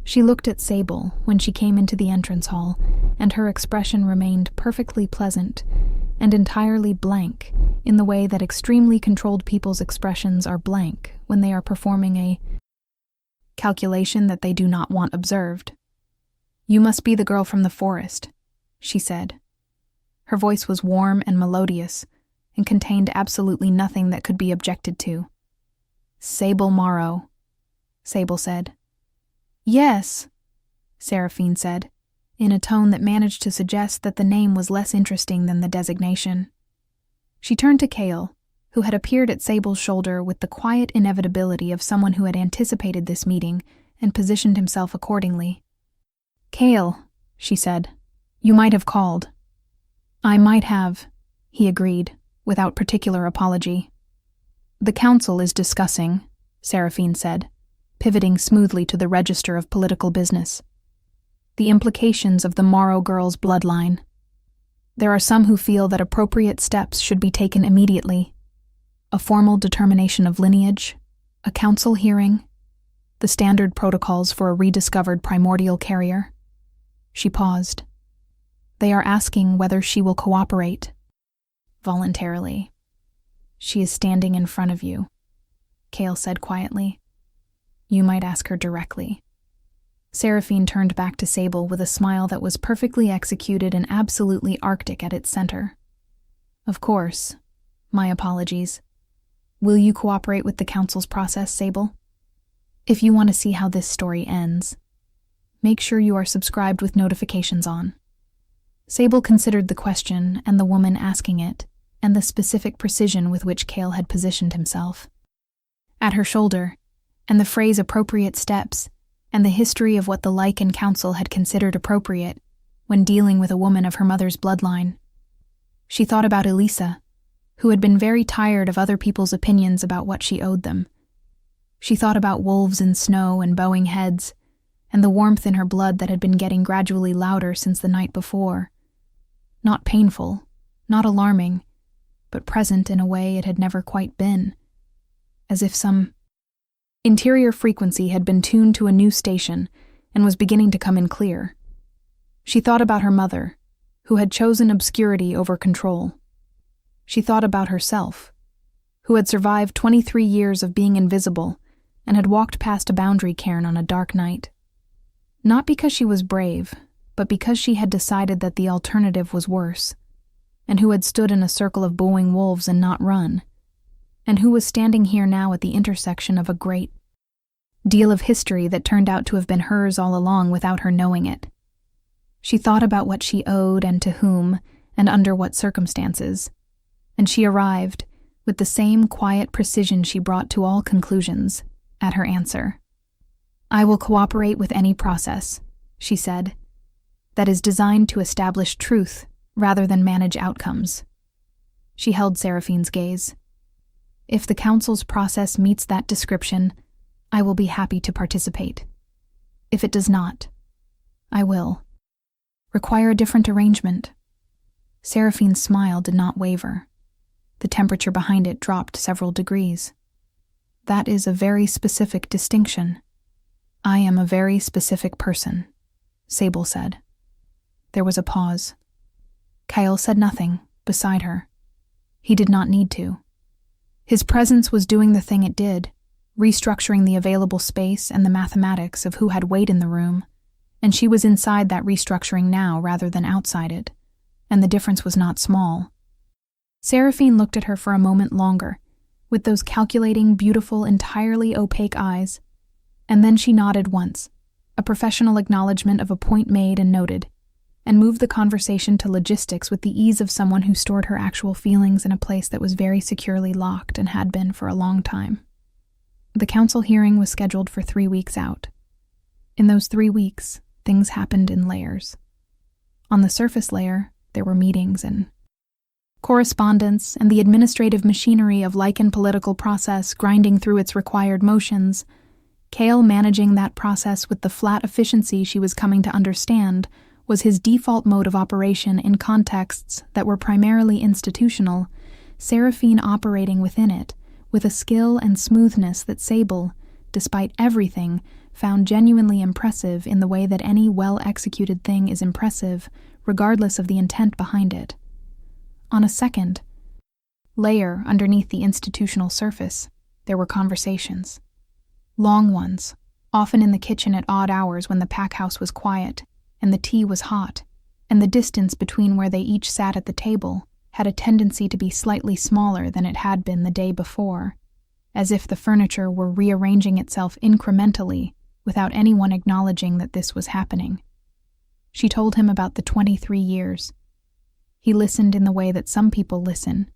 She looked at Sable when she came into the entrance hall, and her expression remained perfectly pleasant and entirely blank in the way that extremely controlled people's expressions are blank when they are performing a calculation that they do not want observed. You must be the girl from the forest, she said. Her voice was warm and melodious, and contained absolutely nothing that could be objected to. Sable Morrow, Sable said. Yes, Seraphine said, in a tone that managed to suggest that the name was less interesting than the designation. She turned to Kale, who had appeared at Sable's shoulder with the quiet inevitability of someone who had anticipated this meeting and positioned himself accordingly. Kale, she said, you might have called. I might have, he agreed, without particular apology. The council is discussing, Seraphine said, pivoting smoothly to the register of political business. The implications of the Morrow girl's bloodline. There are some who feel that appropriate steps should be taken immediately. A formal determination of lineage, a council hearing, the standard protocols for a rediscovered primordial carrier. She paused. They are asking whether she will cooperate. Voluntarily. She is standing in front of you, Kale said quietly. You might ask her directly. Seraphine turned back to Sable with a smile that was perfectly executed and absolutely arctic at its center. Of course. My apologies. Will you cooperate with the council's process, Sable? If you want to see how this story ends, make sure you are subscribed with notifications on. Sable considered the question and the woman asking it, and the specific precision with which Kale had positioned himself. At her shoulder, and the phrase appropriate steps, and the history of what the Lycan Council had considered appropriate when dealing with a woman of her mother's bloodline. She thought about Elisa, who had been very tired of other people's opinions about what she owed them. She thought about wolves in snow and bowing heads, and the warmth in her blood that had been getting gradually louder since the night before. Not painful, not alarming, but present in a way it had never quite been, as if some interior frequency had been tuned to a new station and was beginning to come in clear. She thought about her mother, who had chosen obscurity over control. She thought about herself, who had survived 23 years of being invisible and had walked past a boundary cairn on a dark night. Not because she was brave, but because she had decided that the alternative was worse, and who had stood in a circle of bowing wolves and not run, and who was standing here now at the intersection of a great deal of history that turned out to have been hers all along without her knowing it. She thought about what she owed and to whom, and under what circumstances, and she arrived, with the same quiet precision she brought to all conclusions, at her answer. I will cooperate with any process, she said, that is designed to establish truth rather than manage outcomes. She held Seraphine's gaze. If the council's process meets that description, I will be happy to participate. If it does not, I will require a different arrangement. Seraphine's smile did not waver. The temperature behind it dropped several degrees. That is a very specific distinction. I am a very specific person, Sable said. There was a pause. Kale said nothing, beside her. He did not need to. His presence was doing the thing it did, restructuring the available space and the mathematics of who had weight in the room, and she was inside that restructuring now rather than outside it, and the difference was not small. Seraphine looked at her for a moment longer, with those calculating, beautiful, entirely opaque eyes, and then she nodded once, a professional acknowledgement of a point made and noted, and moved the conversation to logistics with the ease of someone who stored her actual feelings in a place that was very securely locked and had been for a long time. The council hearing was scheduled for 3 weeks out. In those 3 weeks, things happened in layers. On the surface layer, there were meetings and correspondence and the administrative machinery of Lycan political process grinding through its required motions, Kale managing that process with the flat efficiency she was coming to understand was his default mode of operation in contexts that were primarily institutional, Seraphine operating within it with a skill and smoothness that Sable, despite everything, found genuinely impressive in the way that any well-executed thing is impressive, regardless of the intent behind it. On a second layer underneath the institutional surface, there were conversations. Long ones, often in the kitchen at odd hours when the pack house was quiet and the tea was hot, and the distance between where they each sat at the table had a tendency to be slightly smaller than it had been the day before. as if the furniture were rearranging itself incrementally without anyone acknowledging that this was happening. She told him about the 23 years. He listened in the way that some people listen,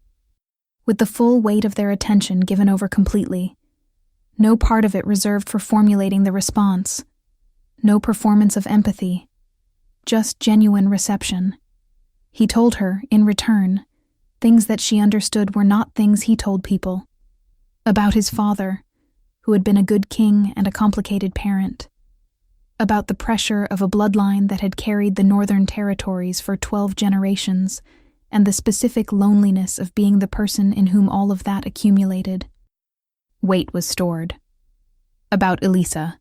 with the full weight of their attention given over completely, no part of it reserved for formulating the response, no performance of empathy, just genuine reception. He told her, in return, things that she understood were not things he told people. About his father, who had been a good king and a complicated parent. About the pressure of a bloodline that had carried the Northern Territories for 12 generations, and the specific loneliness of being the person in whom all of that accumulated. Weight was stored. About Elisa,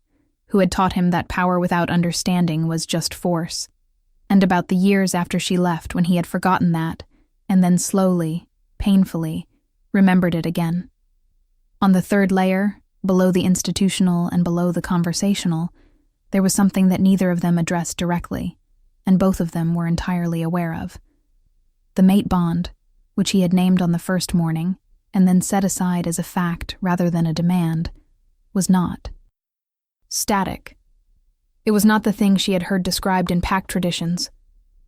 who had taught him that power without understanding was just force, and about the years after she left when he had forgotten that, and then slowly, painfully, remembered it again. On the third layer, below the institutional and below the conversational, there was something that neither of them addressed directly, and both of them were entirely aware of. The mate bond, which he had named on the first morning, and then set aside as a fact rather than a demand, was not. Static. It was not the thing she had heard described in pack traditions,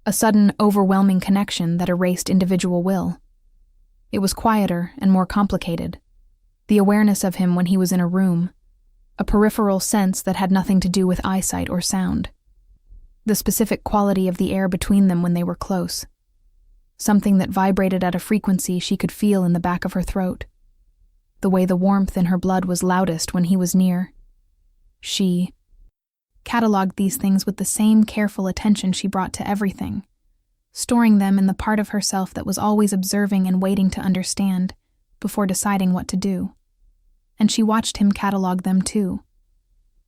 a sudden, overwhelming connection that erased individual will. It was quieter and more complicated. The awareness of him when he was in a room, a peripheral sense that had nothing to do with eyesight or sound. The specific quality of the air between them when they were close. Something that vibrated at a frequency she could feel in the back of her throat. The way the warmth in her blood was loudest when he was near. She catalogued these things with the same careful attention she brought to everything, storing them in the part of herself that was always observing and waiting to understand before deciding what to do. And she watched him catalogue them too,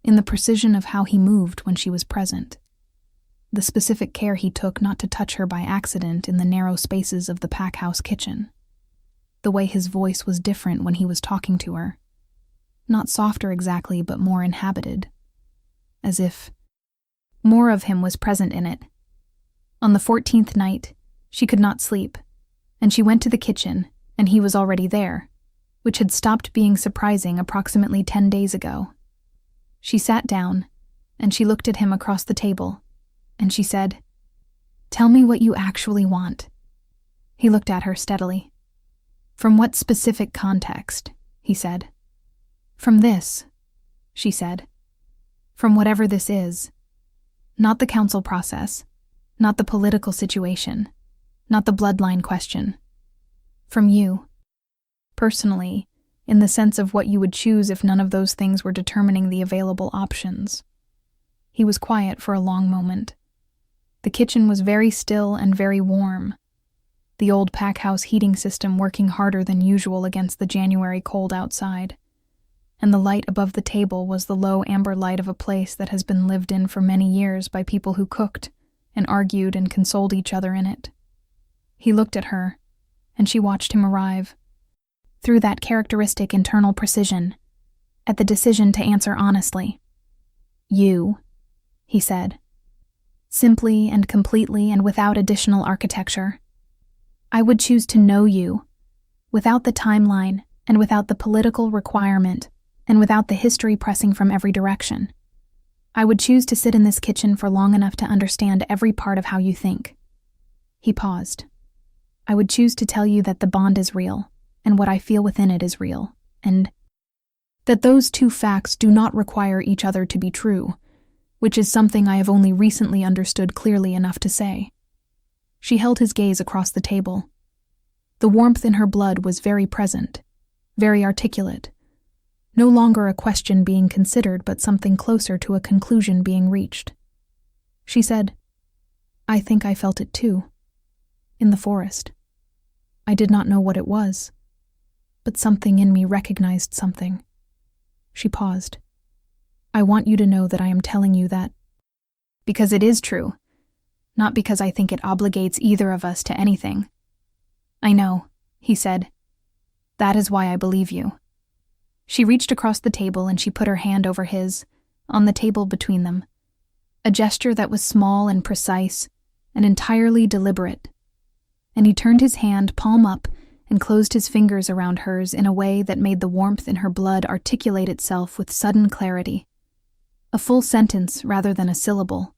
in the precision of how he moved when she was present. The specific care he took not to touch her by accident in the narrow spaces of the pack house kitchen. The way his voice was different when he was talking to her. Not softer exactly, but more inhabited. As if more of him was present in it. On the 14th night, she could not sleep, and she went to the kitchen, and he was already there, which had stopped being surprising approximately 10 days ago. She sat down, and she looked at him across the table, and she said, "Tell me what you actually want." He looked at her steadily. "From what specific context?" he said. "From this," she said. "From whatever this is. Not the council process, not the political situation, not the bloodline question. From you. Personally, in the sense of what you would choose if none of those things were determining the available options." He was quiet for a long moment. The kitchen was very still and very warm, the old pack house heating system working harder than usual against the January cold outside, and the light above the table was the low amber light of a place that has been lived in for many years by people who cooked and argued and consoled each other in it. He looked at her, and she watched him arrive, through that characteristic internal precision, at the decision to answer honestly. "You," he said. Simply and completely and without additional architecture. "I would choose to know you, without the timeline and without the political requirement and without the history pressing from every direction. I would choose to sit in this kitchen for long enough to understand every part of how you think." He paused. "I would choose to tell you that the bond is real, and what I feel within it is real, and that those two facts do not require each other to be true, which is something I have only recently understood clearly enough to say." She held his gaze across the table. The warmth in her blood was very present, very articulate, no longer a question being considered but something closer to a conclusion being reached. She said, "I think I felt it too, in the forest. I did not know what it was, but something in me recognized something." She paused. "I want you to know that I am telling you that because it is true, not because I think it obligates either of us to anything." "I know," he said. "That is why I believe you." She reached across the table and she put her hand over his, on the table between them, a gesture that was small and precise and entirely deliberate. And he turned his hand palm up and closed his fingers around hers in a way that made the warmth in her blood articulate itself with sudden clarity. A full sentence rather than a syllable.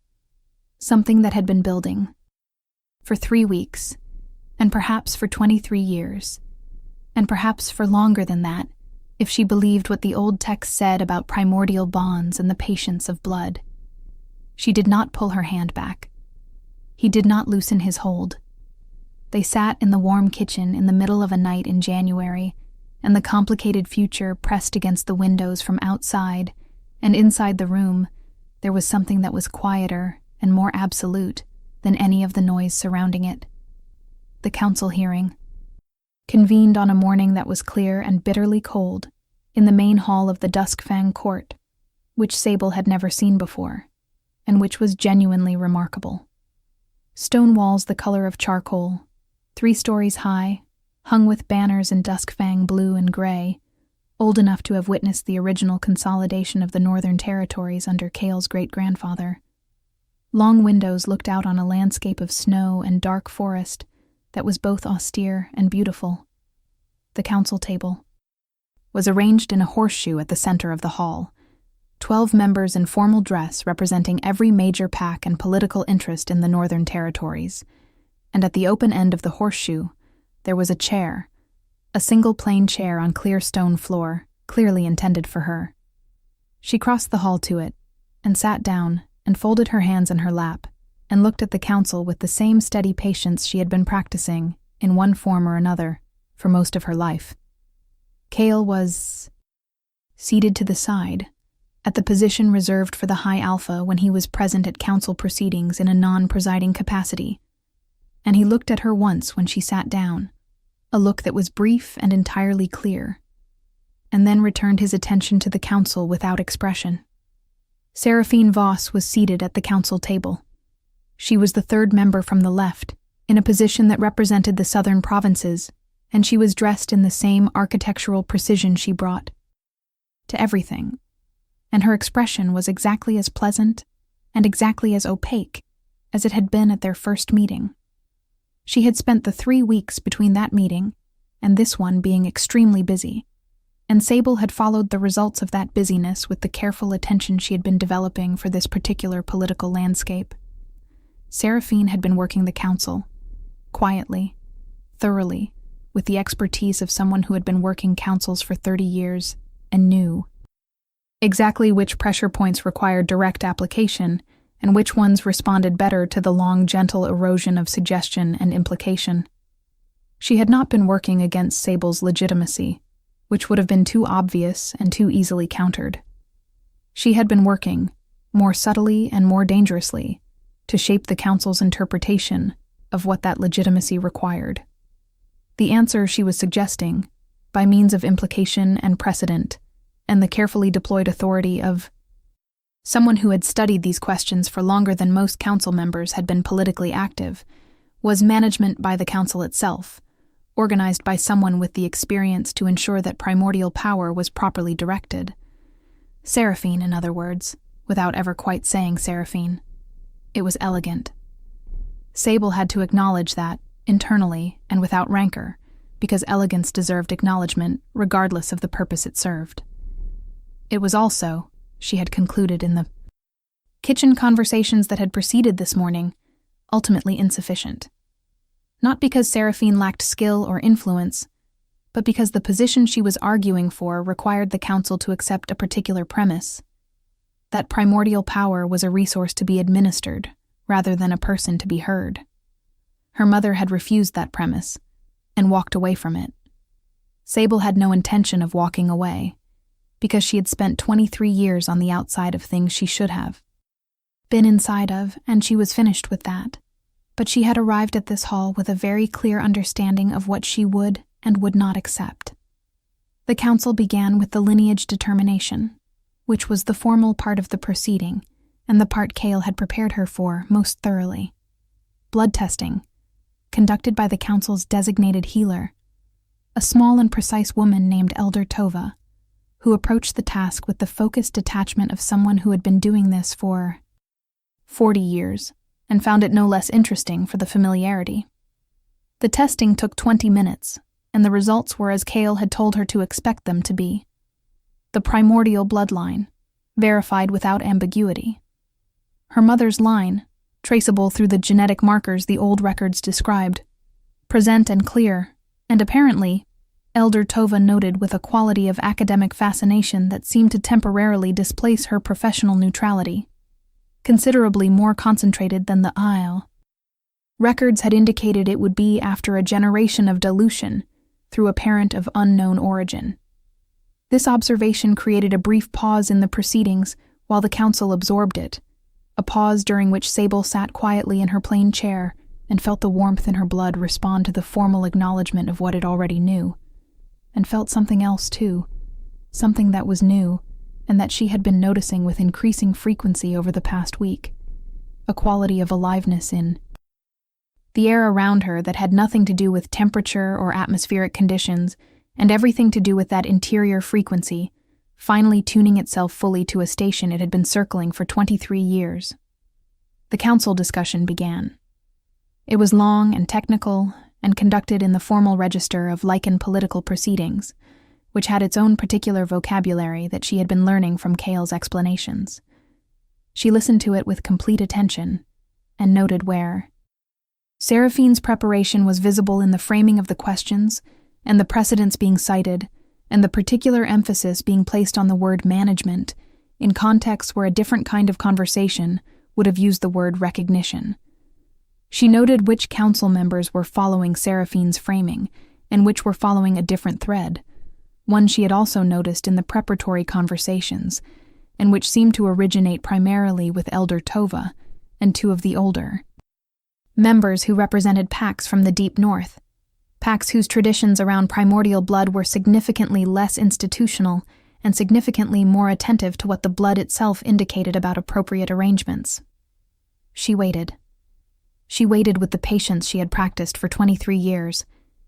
Something that had been building. For 3 weeks, and perhaps for 23 years, and perhaps for longer than that, if she believed what the old text said about primordial bonds and the patience of blood. She did not pull her hand back. He did not loosen his hold. They sat in the warm kitchen in the middle of a night in January, and the complicated future pressed against the windows from outside, and inside the room, there was something that was quieter and more absolute than any of the noise surrounding it. The council hearing, convened on a morning that was clear and bitterly cold, in the main hall of the Duskfang court, which Sable had never seen before, and which was genuinely remarkable. Stone walls the color of charcoal, 3 stories high, hung with banners in Duskfang blue and gray, old enough to have witnessed the original consolidation of the Northern Territories under Kale's great-grandfather. Long windows looked out on a landscape of snow and dark forest that was both austere and beautiful. The council table was arranged in a horseshoe at the center of the hall, 12 members in formal dress representing every major pack and political interest in the Northern Territories, and at the open end of the horseshoe there was a chair, a single plain chair on clear stone floor, clearly intended for her. She crossed the hall to it, and sat down, and folded her hands in her lap, and looked at the council with the same steady patience she had been practicing, in one form or another, for most of her life. Kale was seated to the side, at the position reserved for the High Alpha when he was present at council proceedings in a non-presiding capacity, and he looked at her once when she sat down, a look that was brief and entirely clear, and then returned his attention to the council without expression. Seraphine Voss was seated at the council table. She was the 3rd member from the left, in a position that represented the southern provinces, and she was dressed in the same architectural precision she brought to everything, and her expression was exactly as pleasant and exactly as opaque as it had been at their first meeting. She had spent the 3 weeks between that meeting and this one being extremely busy, and Sable had followed the results of that busyness with the careful attention she had been developing for this particular political landscape. Seraphine had been working the council, quietly, thoroughly, with the expertise of someone who had been working councils for 30 years and knew exactly which pressure points required direct application and which ones responded better to the long, gentle erosion of suggestion and implication. She had not been working against Sable's legitimacy, which would have been too obvious and too easily countered. She had been working, more subtly and more dangerously, to shape the council's interpretation of what that legitimacy required. The answer she was suggesting, by means of implication and precedent, and the carefully deployed authority of someone who had studied these questions for longer than most council members had been politically active, was management by the council itself, organized by someone with the experience to ensure that primordial power was properly directed. Seraphine, in other words, without ever quite saying Seraphine. It was elegant. Sable had to acknowledge that, internally and without rancor, because elegance deserved acknowledgement regardless of the purpose it served. It was also, she had concluded in the kitchen conversations that had preceded this morning, ultimately insufficient. Not because Seraphine lacked skill or influence, but because the position she was arguing for required the council to accept a particular premise, that primordial power was a resource to be administered rather than a person to be heard. Her mother had refused that premise and walked away from it. Sable had no intention of walking away, because she had spent 23 years on the outside of things she should have been inside of, and she was finished with that. But she had arrived at this hall with a very clear understanding of what she would and would not accept. The council began with the lineage determination, which was the formal part of the proceeding, and the part Kale had prepared her for most thoroughly. Blood testing, conducted by the council's designated healer, a small and precise woman named Elder Tova, who approached the task with the focused detachment of someone who had been doing this for 40 years, and found it no less interesting for the familiarity. The testing took 20 minutes, and the results were as Kale had told her to expect them to be. The primordial bloodline, verified without ambiguity. Her mother's line, traceable through the genetic markers the old records described, present and clear, and apparently, Elder Tova noted with a quality of academic fascination that seemed to temporarily displace her professional neutrality, considerably more concentrated than the Isle. Records had indicated it would be after a generation of dilution through a parent of unknown origin. This observation created a brief pause in the proceedings while the council absorbed it, a pause during which Sable sat quietly in her plain chair and felt the warmth in her blood respond to the formal acknowledgement of what it already knew, and felt something else too, something that was new and that she had been noticing with increasing frequency over the past week, a quality of aliveness in the air around her that had nothing to do with temperature or atmospheric conditions and everything to do with that interior frequency, finally tuning itself fully to a station it had been circling for 23 years. The council discussion began. It was long and technical and conducted in the formal register of Lycan political proceedings, which had its own particular vocabulary that she had been learning from Kale's explanations. She listened to it with complete attention and noted where Seraphine's preparation was visible in the framing of the questions and the precedents being cited, and the particular emphasis being placed on the word management in contexts where a different kind of conversation would have used the word recognition. She noted which council members were following Seraphine's framing and which were following a different thread, one she had also noticed in the preparatory conversations, and which seemed to originate primarily with Elder Tova and two of the older members who represented packs from the deep north, packs whose traditions around primordial blood were significantly less institutional and significantly more attentive to what the blood itself indicated about appropriate arrangements. She waited. She waited with the patience she had practiced for 23 years,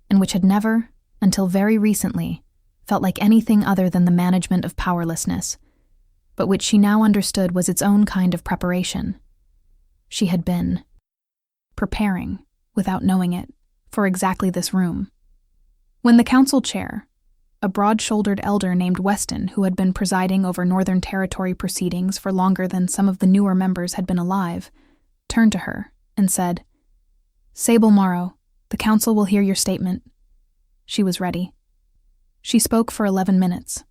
and which had never, until very recently, felt like anything other than the management of powerlessness, but which she now understood was its own kind of preparation. She had been preparing, without knowing it, for exactly this room. When the council chair, a broad-shouldered elder named Weston, who had been presiding over Northern Territory proceedings for longer than some of the newer members had been alive, turned to her and said, "Sable Morrow, the council will hear your statement." She was ready. She spoke for 11 minutes.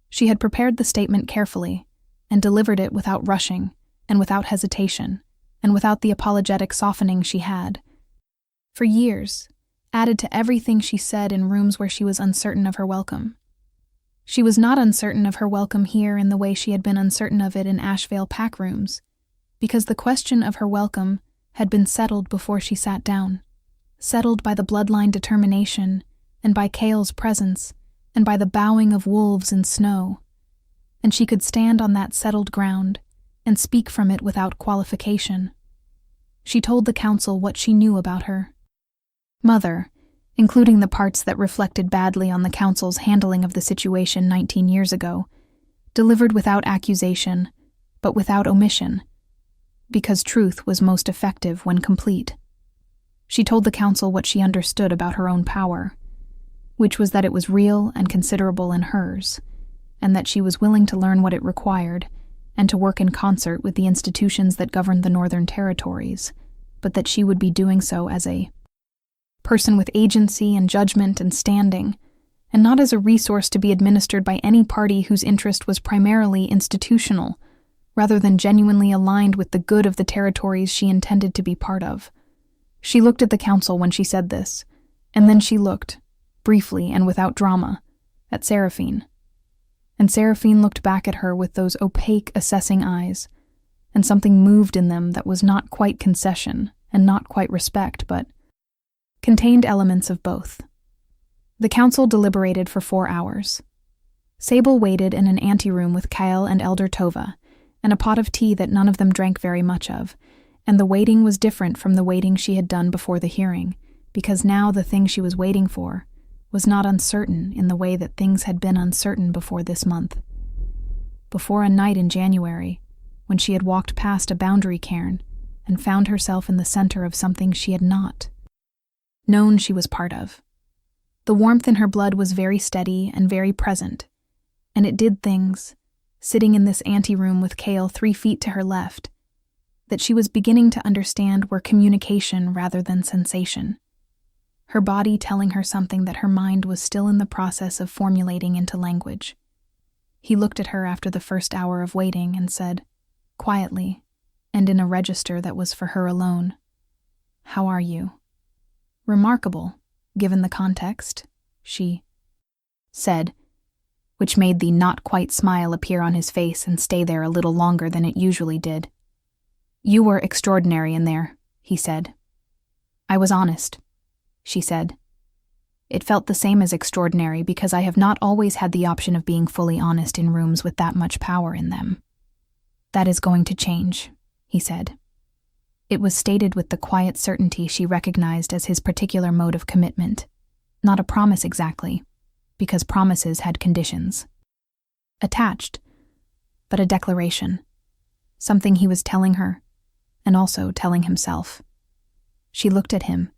She had prepared the statement carefully and delivered it without rushing and without hesitation and without the apologetic softening she had, for years, added to everything she said in rooms where she was uncertain of her welcome. She was not uncertain of her welcome here in the way she had been uncertain of it in Ashvale pack rooms, because the question of her welcome had been settled before she sat down, settled by the bloodline determination and by Kale's presence and by the bowing of wolves in snow, and she could stand on that settled ground and speak from it without qualification. She told the council what she knew about her mother, including the parts that reflected badly on the council's handling of the situation 19 years ago, delivered without accusation, but without omission, because truth was most effective when complete. She told the council what she understood about her own power, which was that it was real and considerable in hers, and that she was willing to learn what it required and to work in concert with the institutions that governed the Northern Territories, but that she would be doing so as a person with agency and judgment and standing, and not as a resource to be administered by any party whose interest was primarily institutional, rather than genuinely aligned with the good of the territories she intended to be part of. She looked at the council when she said this, and then she looked, briefly and without drama, at Seraphine. And Seraphine looked back at her with those opaque, assessing eyes, and something moved in them that was not quite concession and not quite respect, but contained elements of both. The council deliberated for 4 hours. Sable waited in an anteroom with Kale and Elder Tova, and a pot of tea that none of them drank very much of, and the waiting was different from the waiting she had done before the hearing, because now the thing she was waiting for was not uncertain in the way that things had been uncertain before this month. Before a night in January, when she had walked past a boundary cairn and found herself in the center of something she had not known she was part of. The warmth in her blood was very steady and very present, and it did things, sitting in this anteroom with Kale 3 feet to her left, that she was beginning to understand were communication rather than sensation. Her body telling her something that her mind was still in the process of formulating into language. He looked at her after the first hour of waiting and said, quietly, and in a register that was for her alone, "How are you?" "Remarkable, given the context," she said, which made the not-quite smile appear on his face and stay there a little longer than it usually did. "You were extraordinary in there," he said. "I was honest," she said. "It felt the same as extraordinary because I have not always had the option of being fully honest in rooms with that much power in them." "That is going to change," he said. It was stated with the quiet certainty she recognized as his particular mode of commitment. Not a promise exactly, because promises had conditions attached, but a declaration, something he was telling her, and also telling himself. She looked at him,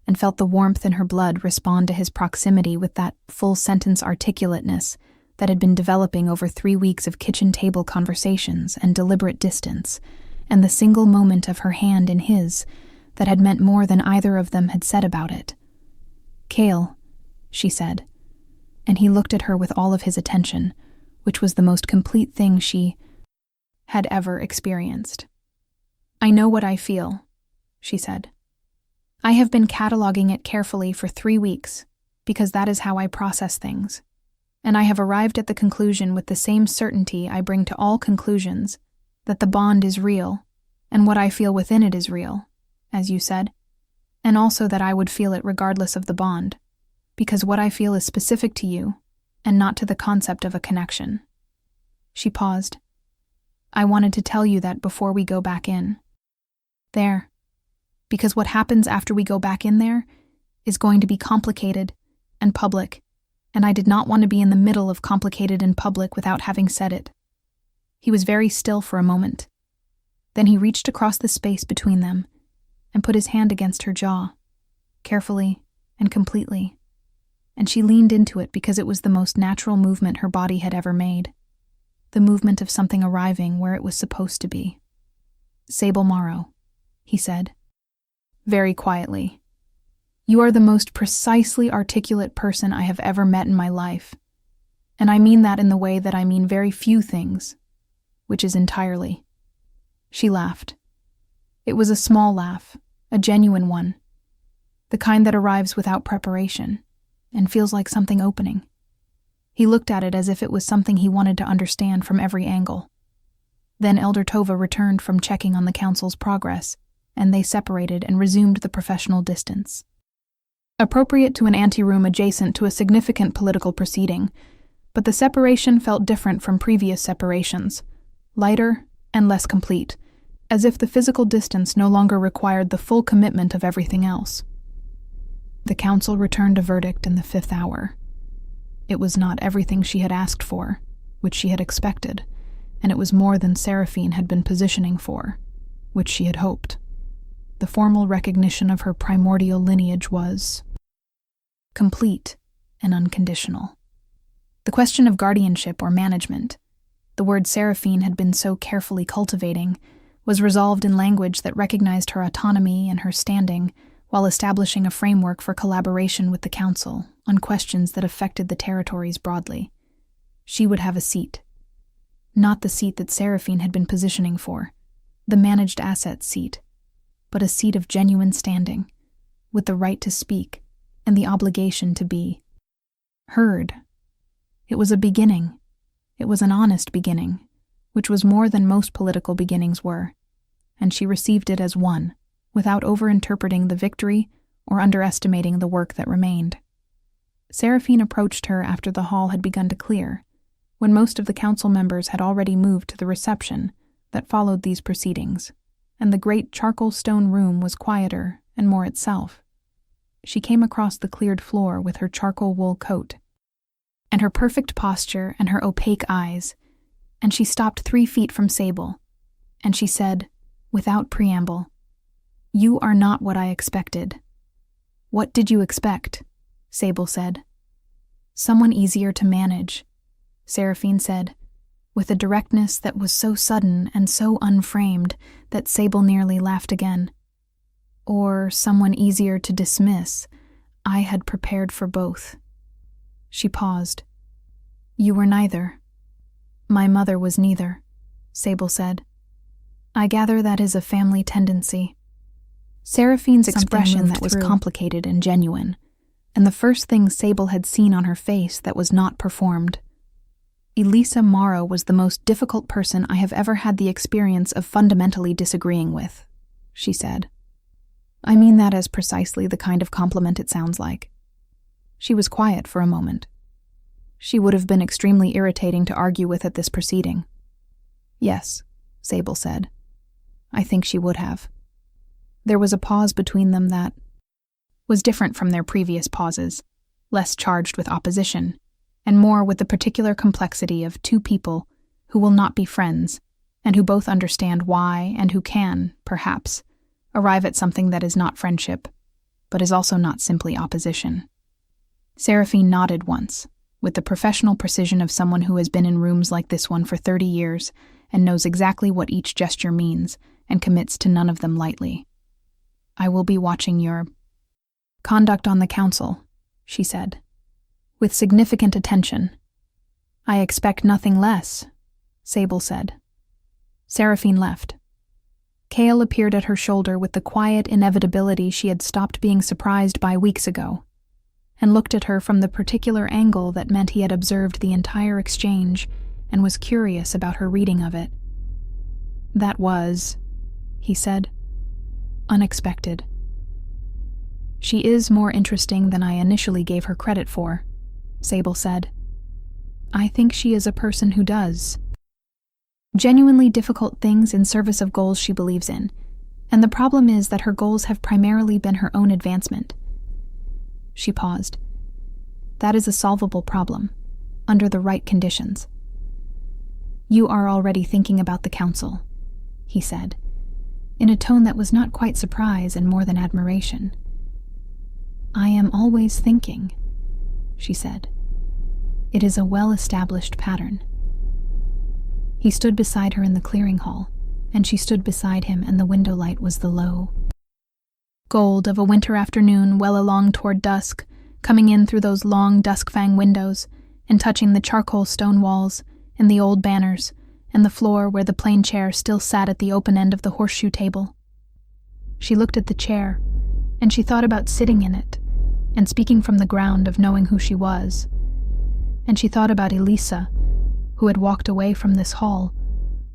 and felt the warmth in her blood respond to his proximity with that full-sentence articulateness that had been developing over 3 weeks of kitchen-table conversations and deliberate distance, and the single moment of her hand in his that had meant more than either of them had said about it. "Kale," she said, and he looked at her with all of his attention, which was the most complete thing she had ever experienced. "I know what I feel," she said. "I have been cataloging it carefully for 3 weeks, because that is how I process things, and I have arrived at the conclusion with the same certainty I bring to all conclusions, that the bond is real, and what I feel within it is real, as you said, and also that I would feel it regardless of the bond, because what I feel is specific to you, and not to the concept of a connection." She paused. "I wanted to tell you that before we go back in. There. Because what happens after we go back in there is going to be complicated and public, and I did not want to be in the middle of complicated and public without having said it." He was very still for a moment. Then he reached across the space between them and put his hand against her jaw, carefully and completely, and she leaned into it because it was the most natural movement her body had ever made, the movement of something arriving where it was supposed to be. "Sable Morrow," he said, very quietly, "you are the most precisely articulate person I have ever met in my life, and I mean that in the way that I mean very few things, which is entirely." She laughed. It was a small laugh, a genuine one, the kind that arrives without preparation and feels like something opening. He looked at it as if it was something he wanted to understand from every angle. Then Elder Tova returned from checking on the council's progress, and they separated and resumed the professional distance. Appropriate to an anteroom adjacent to a significant political proceeding, but the separation felt different from previous separations, lighter and less complete, as if the physical distance no longer required the full commitment of everything else. The council returned a verdict in the 5th hour. It was not everything she had asked for, which she had expected, and it was more than Seraphine had been positioning for, which she had hoped. The formal recognition of her primordial lineage was complete and unconditional. The question of guardianship or management, the word Seraphine had been so carefully cultivating, was resolved in language that recognized her autonomy and her standing while establishing a framework for collaboration with the council on questions that affected the territories broadly. She would have a seat. Not the seat that Seraphine had been positioning for, the managed assets seat, but a seat of genuine standing, with the right to speak and the obligation to be heard. It was a beginning. It was an honest beginning, which was more than most political beginnings were, and she received it as one, without overinterpreting the victory or underestimating the work that remained. Seraphine approached her after the hall had begun to clear, when most of the council members had already moved to the reception that followed these proceedings, and the great charcoal stone room was quieter and more itself. She came across the cleared floor with her charcoal wool coat, and her perfect posture and her opaque eyes, and she stopped 3 feet from Sable, and she said, without preamble, "You are not what I expected." "What did you expect?" Sable said. Someone easier to manage, Seraphine said, with a directness that was so sudden and so unframed that Sable nearly laughed again. Or someone easier to dismiss. I had prepared for both. She paused. You were neither. My mother was neither, Sable said. I gather that is a family tendency. Seraphine's expression that was complicated and genuine, and the first thing Sable had seen on her face that was not performed. Elisa Morrow was the most difficult person I have ever had the experience of fundamentally disagreeing with, she said. I mean that as precisely the kind of compliment it sounds like. She was quiet for a moment. She would have been extremely irritating to argue with at this proceeding. Yes, Sable said. I think she would have. There was a pause between them that was different from their previous pauses, less charged with opposition, and more with the particular complexity of two people who will not be friends, and who both understand why and who can, perhaps, arrive at something that is not friendship, but is also not simply opposition. Seraphine nodded once, with the professional precision of someone who has been in rooms like this one for 30 years and knows exactly what each gesture means and commits to none of them lightly. I will be watching your conduct on the council, she said, with significant attention. I expect nothing less, Sable said. Seraphine left. Kale appeared at her shoulder with the quiet inevitability she had stopped being surprised by weeks ago, and looked at her from the particular angle that meant he had observed the entire exchange and was curious about her reading of it. That was, he said, unexpected. She is more interesting than I initially gave her credit for, Sable said. I think she is a person who does genuinely difficult things in service of goals she believes in, and the problem is that her goals have primarily been her own advancement. She paused. That is a solvable problem, under the right conditions. You are already thinking about the council, he said, in a tone that was not quite surprise and more than admiration. I am always thinking, she said. It is a well-established pattern. He stood beside her in the clearing hall, and she stood beside him, and the window light was the low gold of a winter afternoon well along toward dusk, coming in through those long Duskfang windows and touching the charcoal stone walls and the old banners and the floor where the plain chair still sat at the open end of the horseshoe table. She looked at the chair, and she thought about sitting in it and speaking from the ground of knowing who she was. And she thought about Elisa, who had walked away from this hall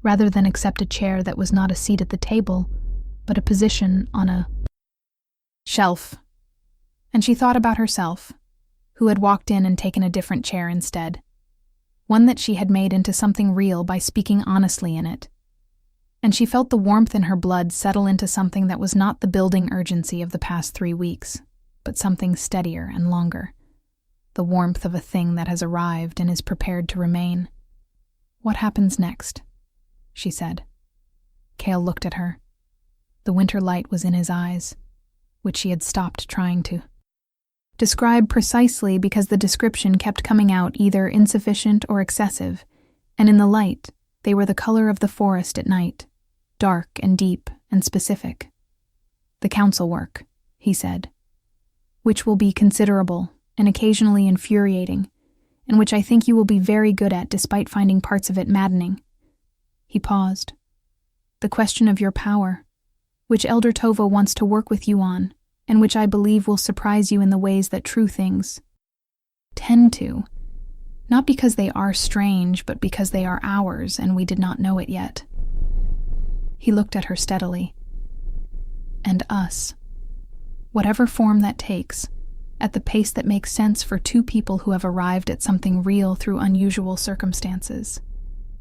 rather than accept a chair that was not a seat at the table, but a position on a shelf. And she thought about herself, who had walked in and taken a different chair instead, one that she had made into something real by speaking honestly in it. And she felt the warmth in her blood settle into something that was not the building urgency of the past 3 weeks, but something steadier and longer, the warmth of a thing that has arrived and is prepared to remain. What happens next? She said. Kale looked at her. The winter light was in his eyes, which she had stopped trying to describe precisely because the description kept coming out either insufficient or excessive, and in the light they were the color of the forest at night, dark and deep and specific. The council work, he said, which will be considerable and occasionally infuriating, and which I think you will be very good at despite finding parts of it maddening. He paused. The question of your power, which Elder Tova wants to work with you on, and which I believe will surprise you in the ways that true things tend to, not because they are strange, but because they are ours and we did not know it yet. He looked at her steadily. And us. Whatever form that takes, at the pace that makes sense for two people who have arrived at something real through unusual circumstances,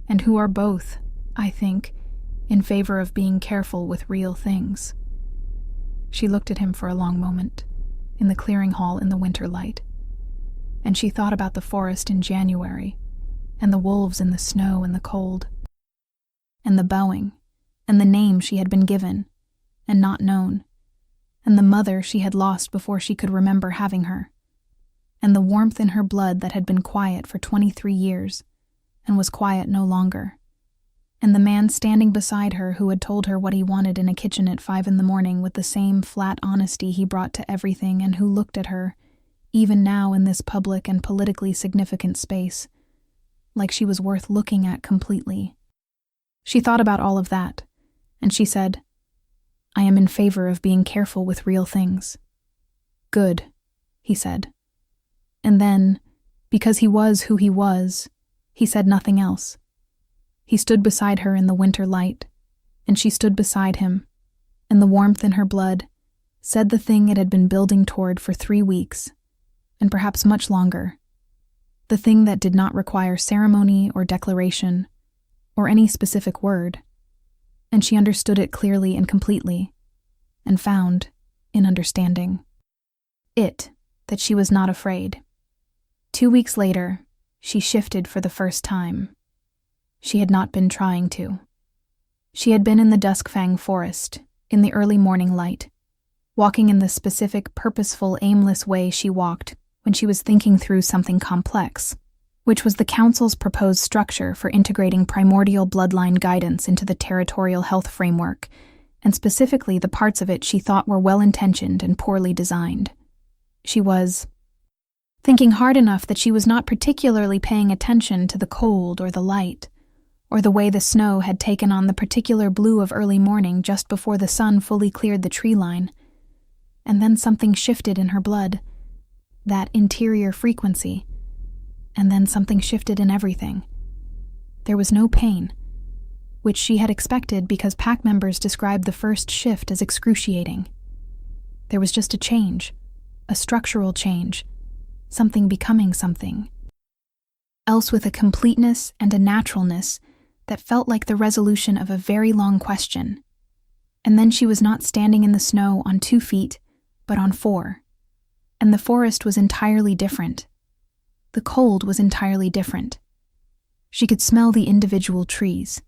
and who are both, I think, in favor of being careful with real things. She looked at him for a long moment, in the clearing hall in the winter light, and she thought about the forest in January, and the wolves in the snow and the cold, and the bowing, and the name she had been given, and not known, and the mother she had lost before she could remember having her, and the warmth in her blood that had been quiet for 23 years, and was quiet no longer. And the man standing beside her who had told her what he wanted in a kitchen at 5 a.m. with the same flat honesty he brought to everything, and who looked at her, even now in this public and politically significant space, like she was worth looking at completely. She thought about all of that, and she said, "I am in favor of being careful with real things." "Good," he said. And then, because he was who he was, he said nothing else. He stood beside her in the winter light, and she stood beside him, and the warmth in her blood said the thing it had been building toward for 3 weeks, and perhaps much longer, the thing that did not require ceremony or declaration, or any specific word, and she understood it clearly and completely, and found, in understanding it, that she was not afraid. 2 weeks later, she shifted for the first time. She had not been trying to. She had been in the Dusk Fang forest, in the early morning light, walking in the specific, purposeful, aimless way she walked when she was thinking through something complex, which was the Council's proposed structure for integrating primordial bloodline guidance into the territorial health framework, and specifically the parts of it she thought were well-intentioned and poorly designed. She was thinking hard enough that she was not particularly paying attention to the cold or the light, or the way the snow had taken on the particular blue of early morning just before the sun fully cleared the tree line. And then something shifted in her blood, that interior frequency, and then something shifted in everything. There was no pain, which she had expected because pack members described the first shift as excruciating. There was just a change, a structural change, something becoming something else with a completeness and a naturalness that felt like the resolution of a very long question. And then she was not standing in the snow on 2 feet, but on 4. And the forest was entirely different. The cold was entirely different. She could smell the individual trees.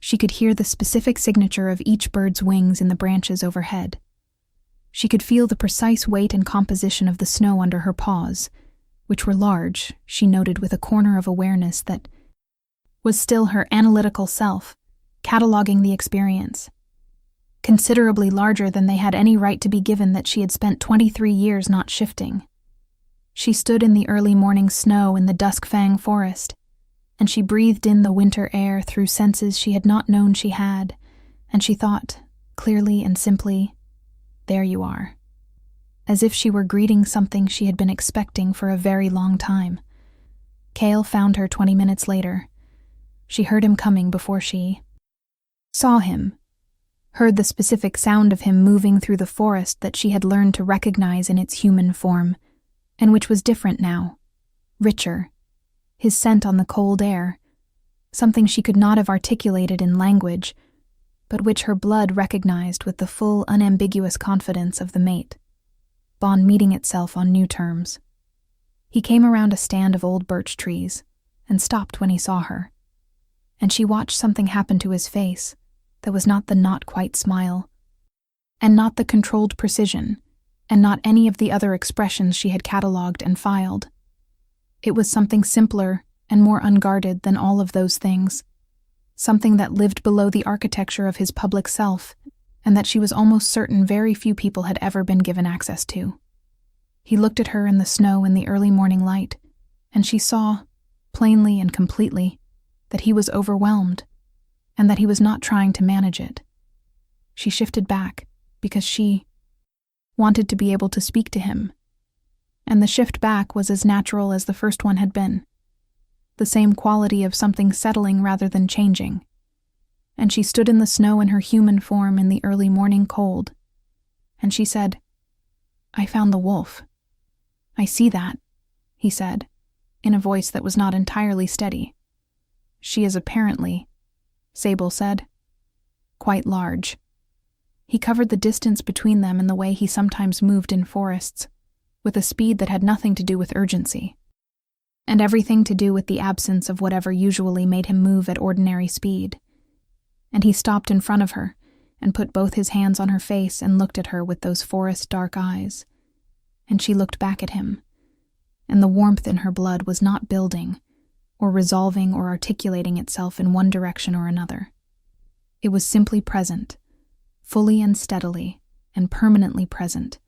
She could hear the specific signature of each bird's wings in the branches overhead. She could feel the precise weight and composition of the snow under her paws, which were large, she noted with a corner of awareness that was still her analytical self, cataloging the experience. Considerably larger than they had any right to be given that she had spent 23 years not shifting. She stood in the early morning snow in the Dusk Fang forest, and she breathed in the winter air through senses she had not known she had, and she thought, clearly and simply, "There you are." As if she were greeting something she had been expecting for a very long time. Kale found her 20 minutes later. She heard him coming before she saw him, heard the specific sound of him moving through the forest that she had learned to recognize in its human form, and which was different now, richer, his scent on the cold air, something she could not have articulated in language, but which her blood recognized with the full, unambiguous confidence of the mate, bond meeting itself on new terms. He came around a stand of old birch trees and stopped when he saw her, and she watched something happen to his face that was not the not-quite smile, and not the controlled precision, and not any of the other expressions she had catalogued and filed. It was something simpler and more unguarded than all of those things, something that lived below the architecture of his public self, and that she was almost certain very few people had ever been given access to. He looked at her in the snow in the early morning light, and she saw, plainly and completely, that he was overwhelmed, and that he was not trying to manage it. She shifted back, because she wanted to be able to speak to him, and the shift back was as natural as the first one had been, the same quality of something settling rather than changing. And she stood in the snow in her human form in the early morning cold, and she said, "I found the wolf." "I see that," he said, in a voice that was not entirely steady. "She is apparently," Sable said, "quite large." He covered the distance between them in the way he sometimes moved in forests, with a speed that had nothing to do with urgency, and everything to do with the absence of whatever usually made him move at ordinary speed. And he stopped in front of her and put both his hands on her face and looked at her with those forest dark eyes. And she looked back at him, and the warmth in her blood was not building, or resolving or articulating itself in one direction or another. It was simply present, fully and steadily, and permanently present,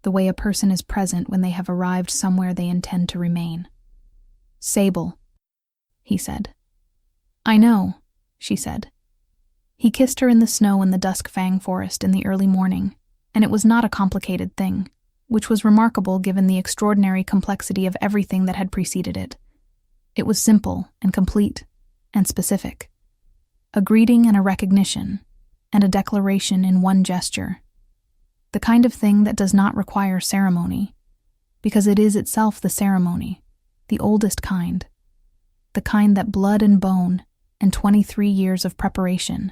the way a person is present when they have arrived somewhere they intend to remain. "Sable," he said. "I know," she said. He kissed her in the snow in the Dusk Fang forest in the early morning, and it was not a complicated thing, which was remarkable given the extraordinary complexity of everything that had preceded it. It was simple and complete and specific. A greeting and a recognition, and a declaration in one gesture. The kind of thing that does not require ceremony, because it is itself the ceremony, the oldest kind, the kind that blood and bone and 23 years of preparation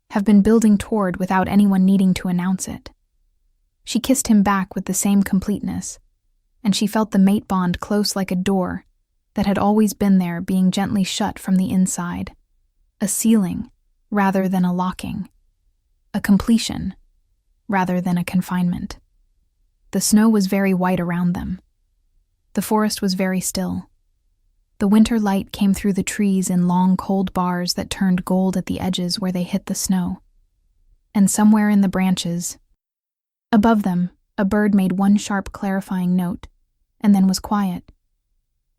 have been building toward without anyone needing to announce it. She kissed him back with the same completeness, and she felt the mate bond close like a door that had always been there being gently shut from the inside, a sealing rather than a locking, a completion rather than a confinement. The snow was very white around them. The forest was very still. The winter light came through the trees in long cold bars that turned gold at the edges where they hit the snow. And somewhere in the branches, above them, a bird made one sharp clarifying note, and then was quiet.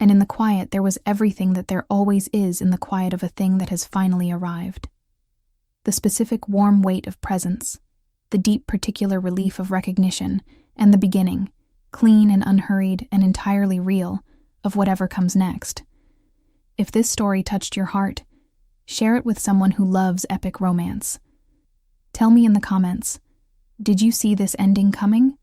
And in the quiet there was everything that there always is in the quiet of a thing that has finally arrived. The specific warm weight of presence, the deep particular relief of recognition, and the beginning, clean and unhurried and entirely real, of whatever comes next. If this story touched your heart, share it with someone who loves epic romance. Tell me in the comments, did you see this ending coming?